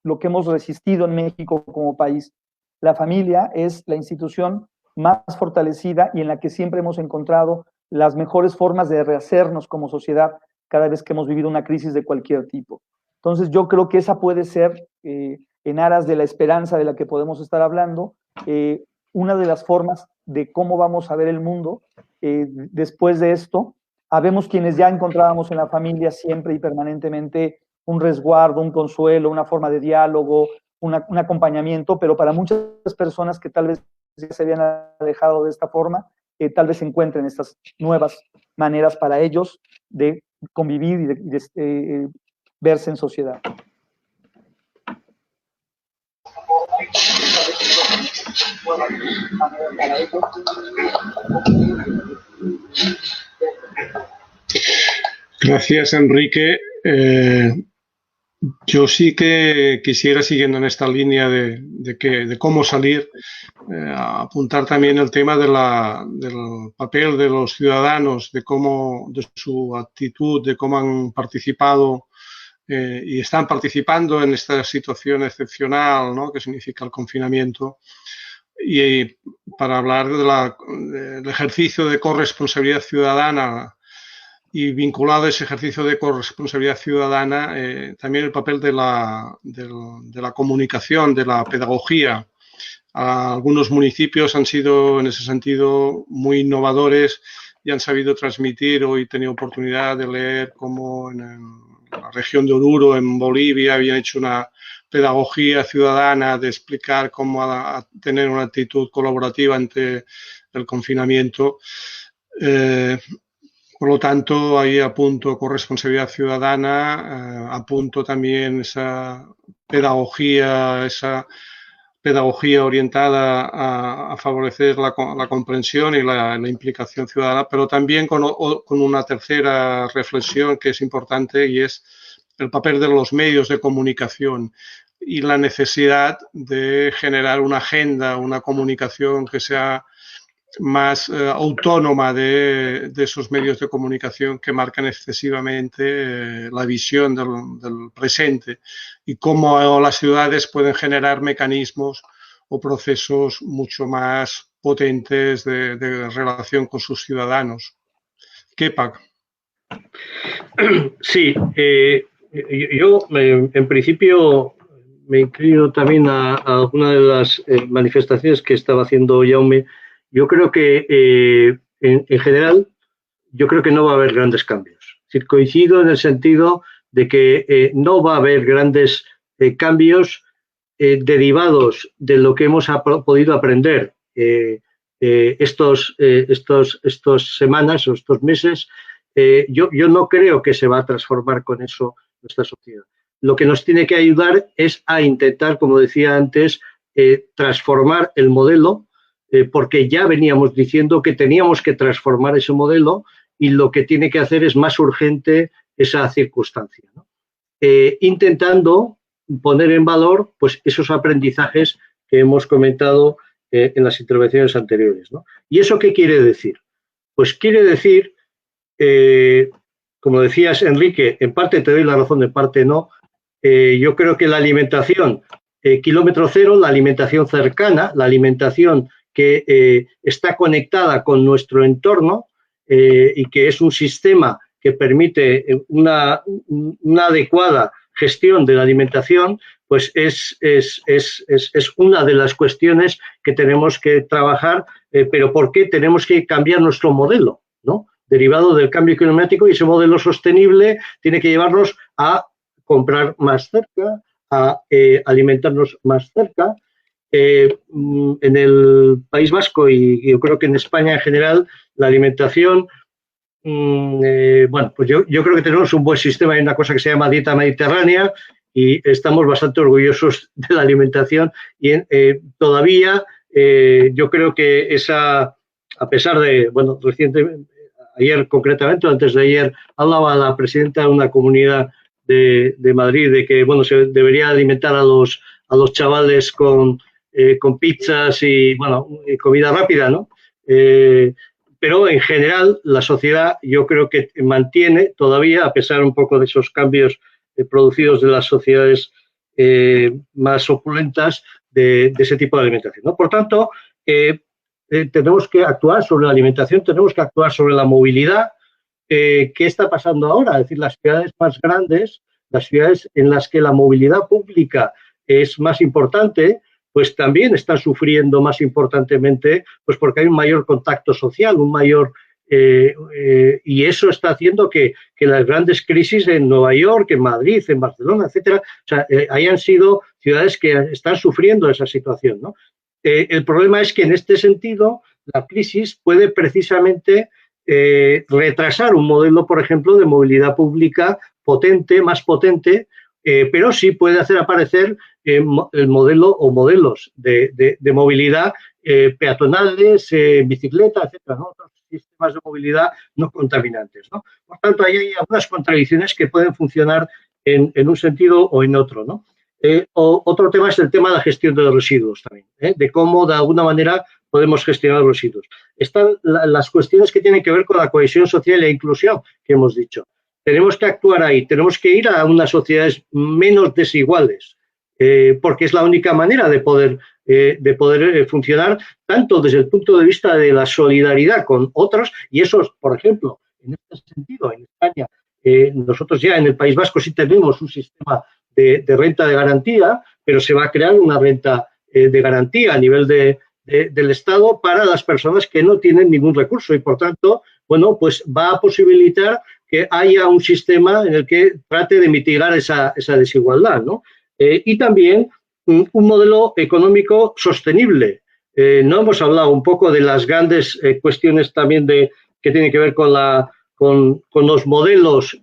lo que hemos resistido en México como país. La familia es la institución más fortalecida y en la que siempre hemos encontrado las mejores formas de rehacernos como sociedad cada vez que hemos vivido una crisis de cualquier tipo. Entonces yo creo que esa puede ser, en aras de la esperanza de la que podemos estar hablando, una de las formas de cómo vamos a ver el mundo después de esto. Habemos quienes ya encontrábamos en la familia siempre y permanentemente un resguardo, un consuelo, una forma de diálogo, un acompañamiento, pero para muchas personas que tal vez ya se habían alejado de esta forma, tal vez encuentren estas nuevas maneras para ellos de convivir y de verse en sociedad. Gracias, Enrique. Yo sí que quisiera, siguiendo en esta línea de cómo salir, apuntar también el tema del papel de los ciudadanos, de su actitud, de cómo han participado y están participando en esta situación excepcional, ¿no?, que significa el confinamiento. Y para hablar del ejercicio de corresponsabilidad ciudadana y vinculado a ese ejercicio de corresponsabilidad ciudadana, también el papel de la comunicación, de la pedagogía. Algunos municipios han sido, en ese sentido, muy innovadores y han sabido transmitir. Hoy he tenido oportunidad de leer cómo en la región de Oruro, en Bolivia, habían hecho una pedagogía ciudadana de explicar cómo tener una actitud colaborativa ante el confinamiento. Por lo tanto, ahí apunto corresponsabilidad ciudadana, apunto también esa pedagogía orientada a favorecer la comprensión y la implicación ciudadana, pero también con una tercera reflexión que es importante, y es el papel de los medios de comunicación y la necesidad de generar una agenda, una comunicación que sea más autónoma de esos medios de comunicación que marcan excesivamente la visión del presente, y cómo las ciudades pueden generar mecanismos o procesos mucho más potentes de relación con sus ciudadanos. Kepa. Sí, yo en principio me inclino también a alguna de las manifestaciones que estaba haciendo Jaume. Yo creo que, en general, yo creo que no va a haber grandes cambios. Es decir, coincido en el sentido de que no va a haber grandes cambios derivados de lo que hemos podido aprender estos semanas o estos meses. Yo no creo que se va a transformar con eso nuestra sociedad. Lo que nos tiene que ayudar es a intentar, como decía antes, transformar el modelo, porque ya veníamos diciendo que teníamos que transformar ese modelo, y lo que tiene que hacer es más urgente esa circunstancia, ¿no? Intentando poner en valor pues esos aprendizajes que hemos comentado en las intervenciones anteriores, ¿no? ¿Y eso qué quiere decir? Pues quiere decir, como decías, Enrique, en parte te doy la razón, en parte no. Yo creo que la alimentación kilómetro cero, la alimentación cercana, la alimentación que está conectada con nuestro entorno y que es un sistema que permite una adecuada gestión de la alimentación, pues es una de las cuestiones que tenemos que trabajar, pero ¿por qué tenemos que cambiar nuestro modelo, ¿no? Derivado del cambio climático, y ese modelo sostenible tiene que llevarnos a comprar más cerca, a alimentarnos más cerca. En el País Vasco, y yo creo que en España en general, la alimentación, bueno, pues yo creo que tenemos un buen sistema. Hay una cosa que se llama dieta mediterránea y estamos bastante orgullosos de la alimentación, y todavía yo creo que esa, a pesar de, bueno, recientemente, ayer concretamente, antes de ayer, hablaba la presidenta de una comunidad de Madrid de que, bueno, se debería alimentar a los chavales con pizzas y, bueno, comida rápida, ¿no? Pero en general la sociedad yo creo que mantiene todavía, a pesar un poco de esos cambios producidos de las sociedades más opulentas, de ese tipo de alimentación, ¿no? Por tanto, tenemos que actuar sobre la alimentación, tenemos que actuar sobre la movilidad. ¿Qué está pasando ahora? Es decir, las ciudades más grandes, las ciudades en las que la movilidad pública es más importante, pues también están sufriendo más importantemente, pues porque hay un mayor contacto social, un mayor y eso está haciendo que las grandes crisis en Nueva York, en Madrid, en Barcelona, etcétera, o sea, hayan sido ciudades que están sufriendo esa situación, ¿no? El problema es que en este sentido la crisis puede precisamente retrasar un modelo, por ejemplo, de movilidad pública potente, más potente, pero sí puede hacer aparecer el modelo o modelos de movilidad peatonales, bicicleta, etcétera, ¿no? Otros sistemas de movilidad no contaminantes, ¿no? Por tanto, ahí hay algunas contradicciones que pueden funcionar en un sentido o en otro, ¿no? Otro tema es el tema de la gestión de los residuos también, de cómo de alguna manera podemos gestionar los residuos. Están las cuestiones que tienen que ver con la cohesión social e inclusión que hemos dicho. Tenemos que actuar ahí, tenemos que ir a unas sociedades menos desiguales, porque es la única manera de poder funcionar, tanto desde el punto de vista de la solidaridad con otros, y eso, por ejemplo, en este sentido, en España, nosotros ya en el País Vasco sí tenemos un sistema de renta de garantía, pero se va a crear una renta de garantía a nivel del Estado para las personas que no tienen ningún recurso, y por tanto bueno, pues va a posibilitar que haya un sistema en el que trate de mitigar esa desigualdad, ¿no? Y también un modelo económico sostenible. No hemos hablado un poco de las grandes cuestiones también que tienen que ver con los modelos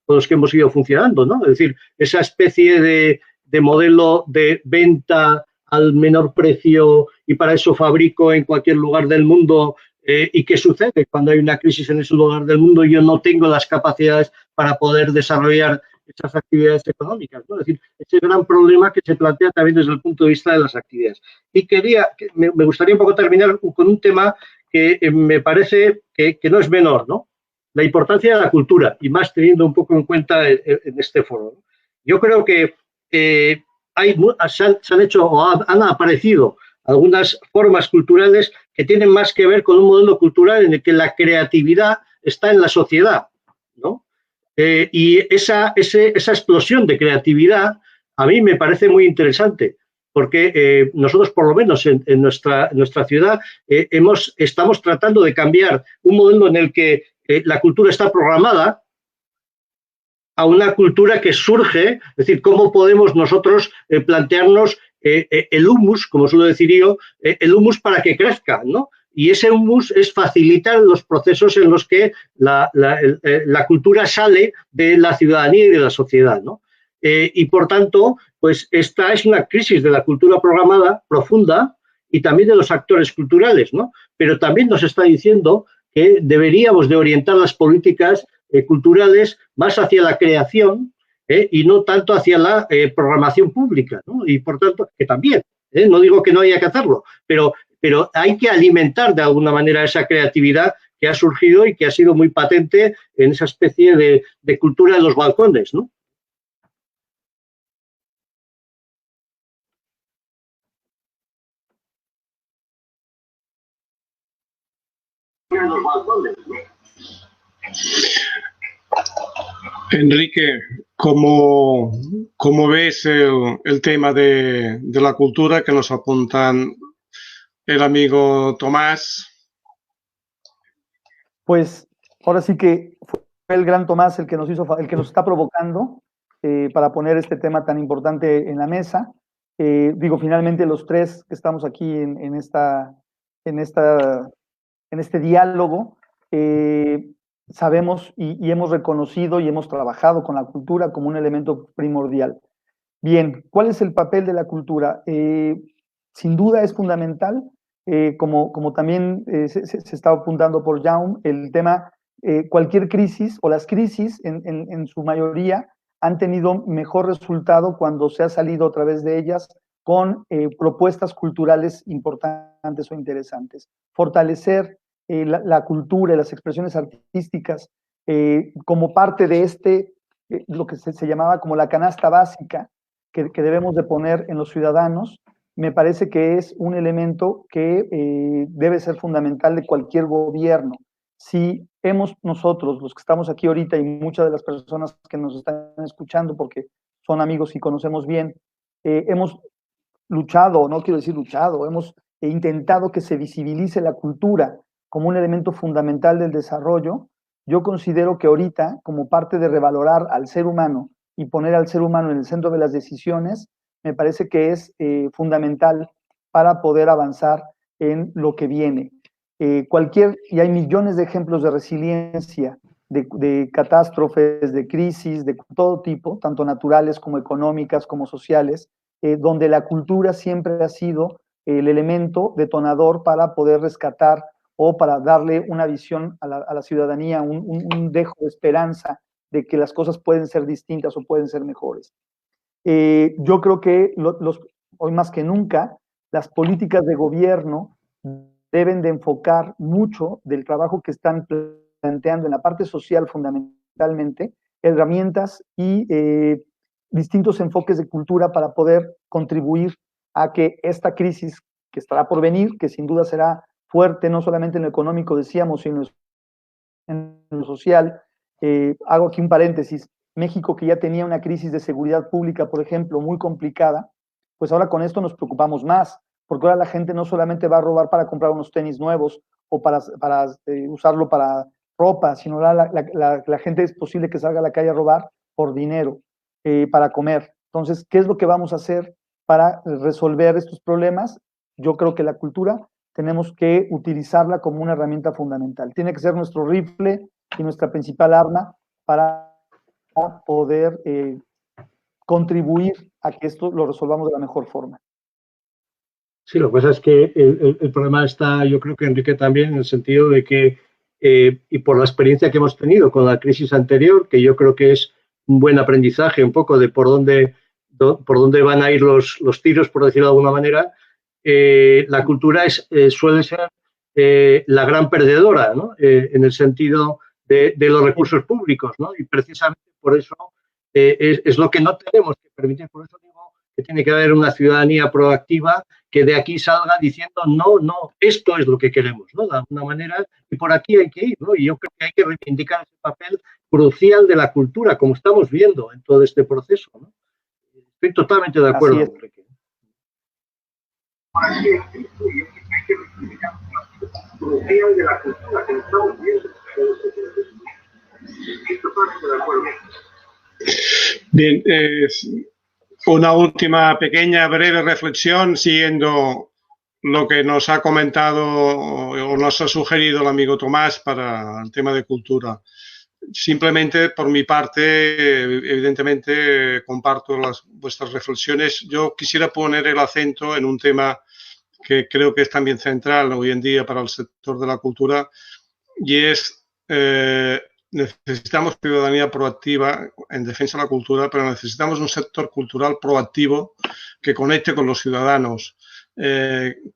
con los que hemos ido funcionando, ¿no? Es decir, esa especie de modelo de venta al menor precio y para eso fabrico en cualquier lugar del mundo. ¿Y qué sucede cuando hay una crisis en ese lugar del mundo y yo no tengo las capacidades para poder desarrollar esas actividades económicas, ¿no? Es decir, ese gran problema que se plantea también desde el punto de vista de las actividades. Y me gustaría un poco terminar con un tema que me parece que no es menor, ¿no? La importancia de la cultura, y más teniendo un poco en cuenta en este foro, ¿no? Yo creo que se han hecho o han aparecido algunas formas culturales que tienen más que ver con un modelo cultural en el que la creatividad está en la sociedad, ¿no? Y esa explosión de creatividad a mí me parece muy interesante, porque nosotros, por lo menos en nuestra ciudad, estamos tratando de cambiar un modelo en el que la cultura está programada a una cultura que surge, es decir, cómo podemos nosotros plantearnos el humus, como suelo decir yo, el humus para que crezca, ¿no? Y ese humus es facilitar los procesos en los que la cultura sale de la ciudadanía y de la sociedad, ¿no? Y por tanto, pues esta es una crisis de la cultura programada profunda y también de los actores culturales, ¿no? Pero también nos está diciendo que deberíamos de orientar las políticas culturales más hacia la creación y no tanto hacia la programación pública, ¿no? Y por tanto, que también, no digo que no haya que hacerlo, pero hay que alimentar de alguna manera esa creatividad que ha surgido y que ha sido muy patente en esa especie de cultura de los balcones, ¿no? Enrique, ¿cómo ves el tema de la cultura que nos apuntan el amigo Tomás? Pues ahora sí que fue el gran Tomás el que nos está provocando para poner este tema tan importante en la mesa. Finalmente los tres que estamos aquí en este diálogo, sabemos y hemos reconocido y hemos trabajado con la cultura como un elemento primordial. Bien, ¿cuál es el papel de la cultura? Sin duda es fundamental, como también se está apuntando por Jaume, el tema, cualquier crisis o las crisis en su mayoría han tenido mejor resultado cuando se ha salido a través de ellas con propuestas culturales importantes o interesantes. Fortalecer la cultura y las expresiones artísticas como parte de lo que se llamaba como la canasta básica que debemos de poner en los ciudadanos, me parece que es un elemento que debe ser fundamental de cualquier gobierno. Si nosotros, los que estamos aquí ahorita y muchas de las personas que nos están escuchando, porque son amigos y conocemos bien, hemos luchado, no quiero decir luchado, hemos intentado que se visibilice la cultura como un elemento fundamental del desarrollo. Yo considero que ahorita, como parte de revalorar al ser humano y poner al ser humano en el centro de las decisiones, me parece que es fundamental para poder avanzar en lo que viene. Y hay millones de ejemplos de resiliencia, de catástrofes, de crisis, de todo tipo, tanto naturales como económicas, como sociales, donde la cultura siempre ha sido el elemento detonador para poder rescatar o para darle una visión a la ciudadanía, un dejo de esperanza de que las cosas pueden ser distintas o pueden ser mejores. Yo creo que hoy más que nunca, las políticas de gobierno deben de enfocar mucho del trabajo que están planteando en la parte social fundamentalmente, herramientas y distintos enfoques de cultura para poder contribuir a que esta crisis que estará por venir, que sin duda será fuerte, no solamente en lo económico, decíamos, sino en lo social. Hago aquí un paréntesis. México, que ya tenía una crisis de seguridad pública, por ejemplo, muy complicada, pues ahora con esto nos preocupamos más, porque ahora la gente no solamente va a robar para comprar unos tenis nuevos o para usarlo para ropa, sino la gente es posible que salga a la calle a robar por dinero, para comer. Entonces, ¿qué es lo que vamos a hacer para resolver estos problemas? Yo creo que la cultura tenemos que utilizarla como una herramienta fundamental. Tiene que ser nuestro rifle y nuestra principal arma para poder contribuir a que esto lo resolvamos de la mejor forma. Sí, lo que pasa es que el problema está, yo creo que Enrique también, en el sentido de que, y por la experiencia que hemos tenido con la crisis anterior, que yo creo que es un buen aprendizaje un poco de por dónde van a ir los tiros, por decirlo de alguna manera, la cultura suele ser la gran perdedora, ¿no? En el sentido de los recursos públicos, ¿no? Y precisamente por eso es lo que no tenemos que permitir. Por eso digo que tiene que haber una ciudadanía proactiva que de aquí salga diciendo no, esto es lo que queremos, ¿no? De alguna manera, y por aquí hay que ir, ¿no? Y yo creo que hay que reivindicar ese papel crucial de la cultura, como estamos viendo en todo este proceso, ¿no? Estoy totalmente de acuerdo, Enrique. Por aquí hay que reivindicar el papel crucial de la cultura, como estamos viendo. Estoy totalmente de acuerdo. Bien, una última pequeña, breve reflexión, siguiendo lo que nos ha comentado o nos ha sugerido el amigo Tomás para el tema de cultura. Simplemente, por mi parte, evidentemente comparto vuestras reflexiones. Yo quisiera poner el acento en un tema que creo que es también central hoy en día para el sector de la cultura, y es necesitamos ciudadanía proactiva en defensa de la cultura, pero necesitamos un sector cultural proactivo que conecte con los ciudadanos,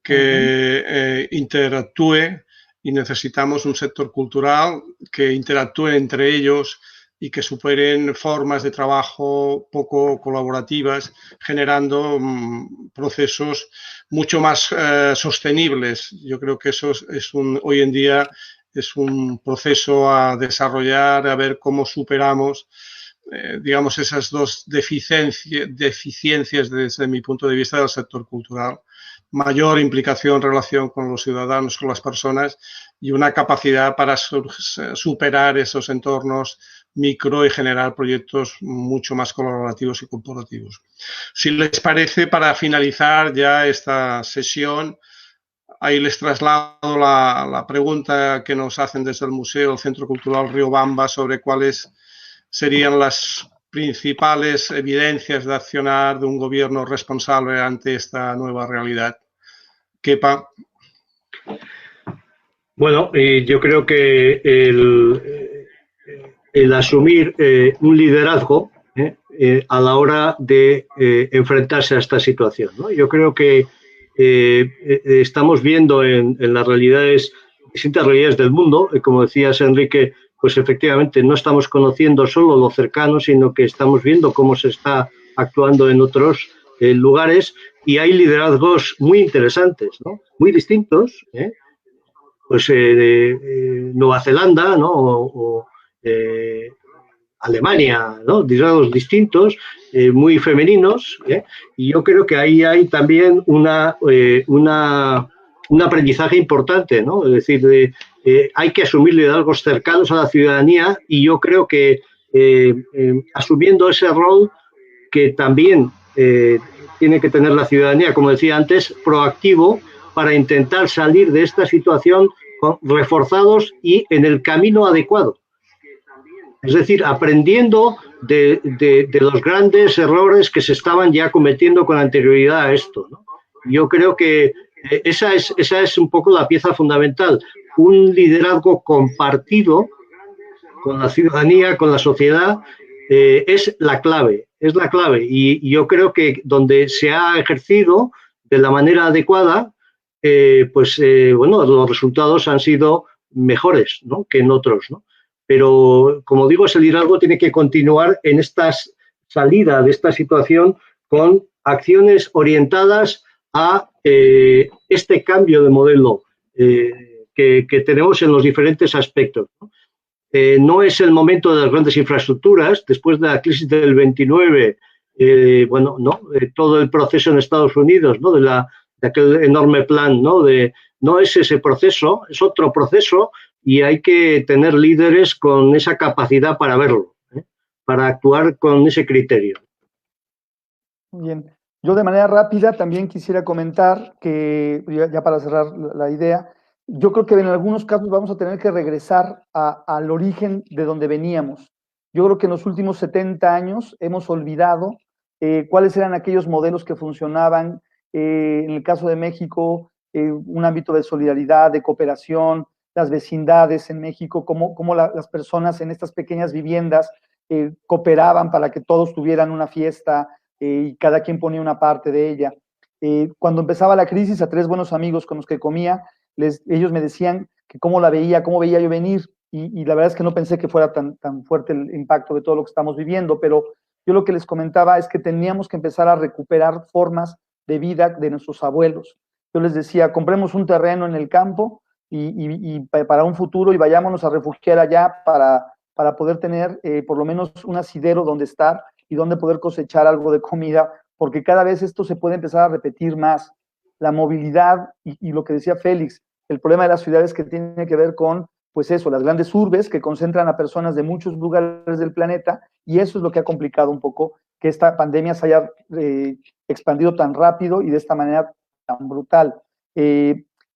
que interactúe, y necesitamos un sector cultural que interactúe entre ellos y que superen formas de trabajo poco colaborativas, generando procesos mucho más sostenibles. Yo creo que eso hoy en día es un proceso a desarrollar, a ver cómo superamos, digamos, esas dos deficiencias desde mi punto de vista del sector cultural. Mayor implicación, relación con los ciudadanos, con las personas, y una capacidad para superar esos entornos micro y generar proyectos mucho más colaborativos y corporativos. Si les parece, para finalizar ya esta sesión, ahí les traslado la pregunta que nos hacen desde el Museo, el Centro Cultural Riobamba, sobre cuáles serían las principales evidencias de accionar de un gobierno responsable ante esta nueva realidad. Kepa. Bueno, yo creo que el asumir un liderazgo a la hora de enfrentarse a esta situación, ¿no? Yo creo que estamos viendo en las realidades, distintas realidades del mundo, como decías, Enrique, pues efectivamente no estamos conociendo solo lo cercano, sino que estamos viendo cómo se está actuando en otros lugares, y hay liderazgos muy interesantes, ¿no? Muy distintos, pues Nueva Zelanda, ¿no? o Alemania, ¿no? Liderazgos distintos, muy femeninos, y yo creo que ahí hay también un aprendizaje importante, ¿no? Es decir, hay que asumir liderazgos cercanos a la ciudadanía, y yo creo que asumiendo ese rol que también tiene que tener la ciudadanía, como decía antes, proactivo, para intentar salir de esta situación reforzados y en el camino adecuado. Es decir, aprendiendo de los grandes errores que se estaban ya cometiendo con anterioridad a esto, ¿no? Yo creo que esa es un poco la pieza fundamental. Un liderazgo compartido con la ciudadanía, con la sociedad, es la clave. Y yo creo que donde se ha ejercido de la manera adecuada, bueno, los resultados han sido mejores, ¿no?, que en otros, ¿no? Pero, como digo, ese liderazgo tiene que continuar en esta salida de esta situación con acciones orientadas a este cambio de modelo que tenemos en los diferentes aspectos, ¿no? No es el momento de las grandes infraestructuras. Después de la crisis del 29, bueno, ¿no? Todo el proceso en Estados Unidos, ¿no?, de la aquel enorme plan, ¿no? No es ese proceso, es otro proceso y hay que tener líderes con esa capacidad para verlo, para actuar con ese criterio. Bien, yo de manera rápida también quisiera comentar que, ya para cerrar la idea, yo creo que en algunos casos vamos a tener que regresar al origen de donde veníamos. Yo creo que en los últimos 70 años hemos olvidado cuáles eran aquellos modelos que funcionaban, en el caso de México, un ámbito de solidaridad, de cooperación, las vecindades en México, cómo las personas en estas pequeñas viviendas cooperaban para que todos tuvieran una fiesta, y cada quien ponía una parte de ella. Cuando empezaba la crisis, a 3 buenos amigos con los que comía, ellos me decían que cómo veía yo venir, y la verdad es que no pensé que fuera tan fuerte el impacto de todo lo que estamos viviendo, pero yo lo que les comentaba es que teníamos que empezar a recuperar formas de vida de nuestros abuelos. Yo les decía, compremos un terreno en el campo y para un futuro y vayámonos a refugiar allá para poder tener por lo menos un asidero donde estar y donde poder cosechar algo de comida, porque cada vez esto se puede empezar a repetir más. La movilidad y lo que decía Félix, el problema de las ciudades que tiene que ver con, pues eso, las grandes urbes que concentran a personas de muchos lugares del planeta, y eso es lo que ha complicado un poco que esta pandemia se haya expandido tan rápido y de esta manera tan brutal.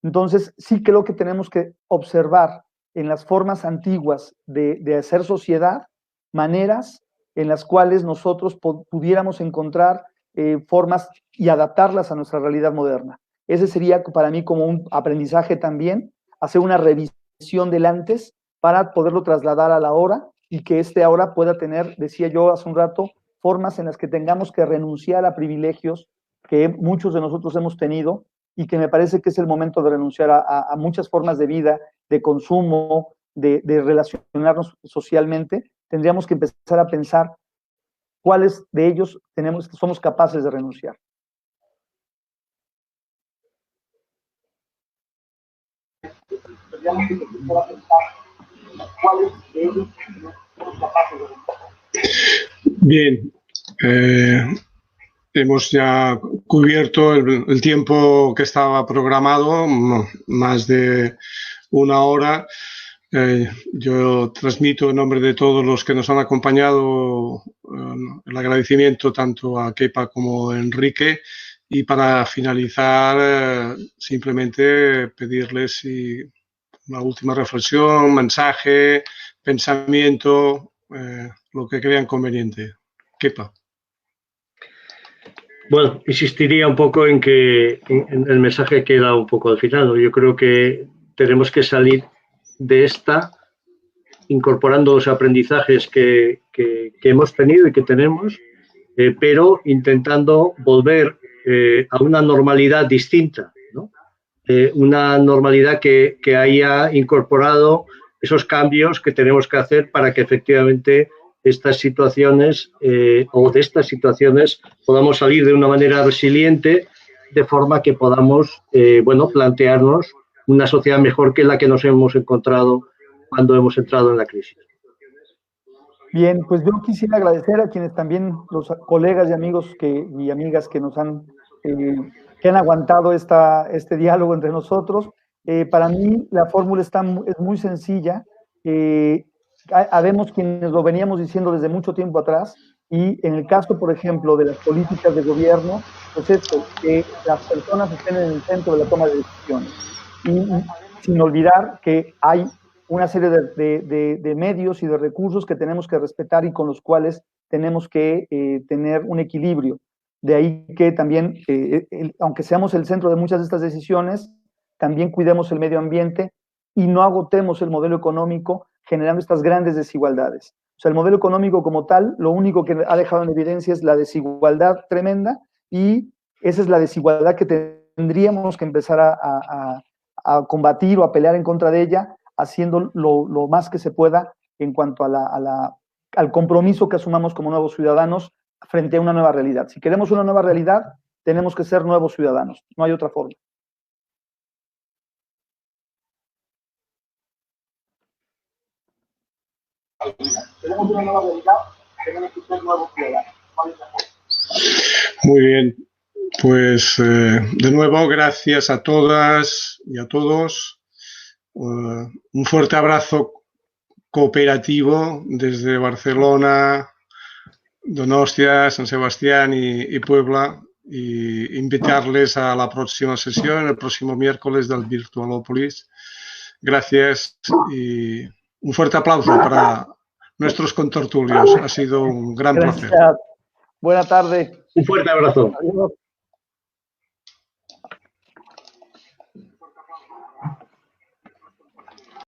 Entonces, sí creo que tenemos que observar en las formas antiguas de hacer sociedad maneras en las cuales nosotros pudiéramos encontrar formas y adaptarlas a nuestra realidad moderna. Ese sería para mí como un aprendizaje también, hacer una revisión del antes para poderlo trasladar a la hora y que este ahora pueda tener, decía yo hace un rato, formas en las que tengamos que renunciar a privilegios que muchos de nosotros hemos tenido y que me parece que es el momento de renunciar a muchas formas de vida, de consumo, de relacionarnos socialmente. Tendríamos que empezar a pensar cuáles de ellos somos capaces de renunciar. Tendríamos que empezar a pensar cuáles de ellos somos capaces de renunciar. Bien, hemos ya cubierto el tiempo que estaba programado, más de 1 hora. Yo transmito en nombre de todos los que nos han acompañado el agradecimiento tanto a Kepa como a Enrique, y para finalizar simplemente pedirles una última reflexión, mensaje, pensamiento, lo que crean conveniente. Kepa. Bueno, insistiría un poco en que en el mensaje que he dado un poco al final. Yo creo que tenemos que salir de esta incorporando los aprendizajes que hemos tenido y que tenemos, pero intentando volver a una normalidad distinta, ¿no? Una normalidad que haya incorporado esos cambios que tenemos que hacer para que efectivamente estas situaciones o de estas situaciones podamos salir de una manera resiliente, de forma que podamos plantearnos una sociedad mejor que la que nos hemos encontrado cuando hemos entrado en la crisis. Bien, pues yo quisiera agradecer a quienes también, los colegas y amigos y amigas que nos han aguantado este diálogo entre nosotros. Para mí la fórmula es muy sencilla. Habemos quienes lo veníamos diciendo desde mucho tiempo atrás, y en el caso, por ejemplo, de las políticas de gobierno, pues esto, que las personas estén en el centro de la toma de decisiones. Y sin olvidar que hay una serie de medios y de recursos que tenemos que respetar y con los cuales tenemos que tener un equilibrio. De ahí que también, aunque seamos el centro de muchas de estas decisiones, también cuidemos el medio ambiente y no agotemos el modelo económico generando estas grandes desigualdades. O sea, el modelo económico como tal, lo único que ha dejado en evidencia es la desigualdad tremenda, y esa es la desigualdad que tendríamos que empezar a combatir o a pelear en contra de ella, haciendo lo más que se pueda en cuanto al compromiso que asumamos como nuevos ciudadanos frente a una nueva realidad. Si queremos una nueva realidad, tenemos que ser nuevos ciudadanos, no hay otra forma. Tenemos una nueva realidad, tenemos que ser nuevos ciudadanos. Muy bien, Pues de nuevo, gracias a todas y a todos. Un fuerte abrazo cooperativo desde Barcelona, Donostia, San Sebastián y Puebla, y invitarles a la próxima sesión, el próximo miércoles del Virtualópolis. Gracias y un fuerte aplauso para nuestros contertulios. Ha sido un gran placer. Buena tarde. Un fuerte abrazo. Adiós.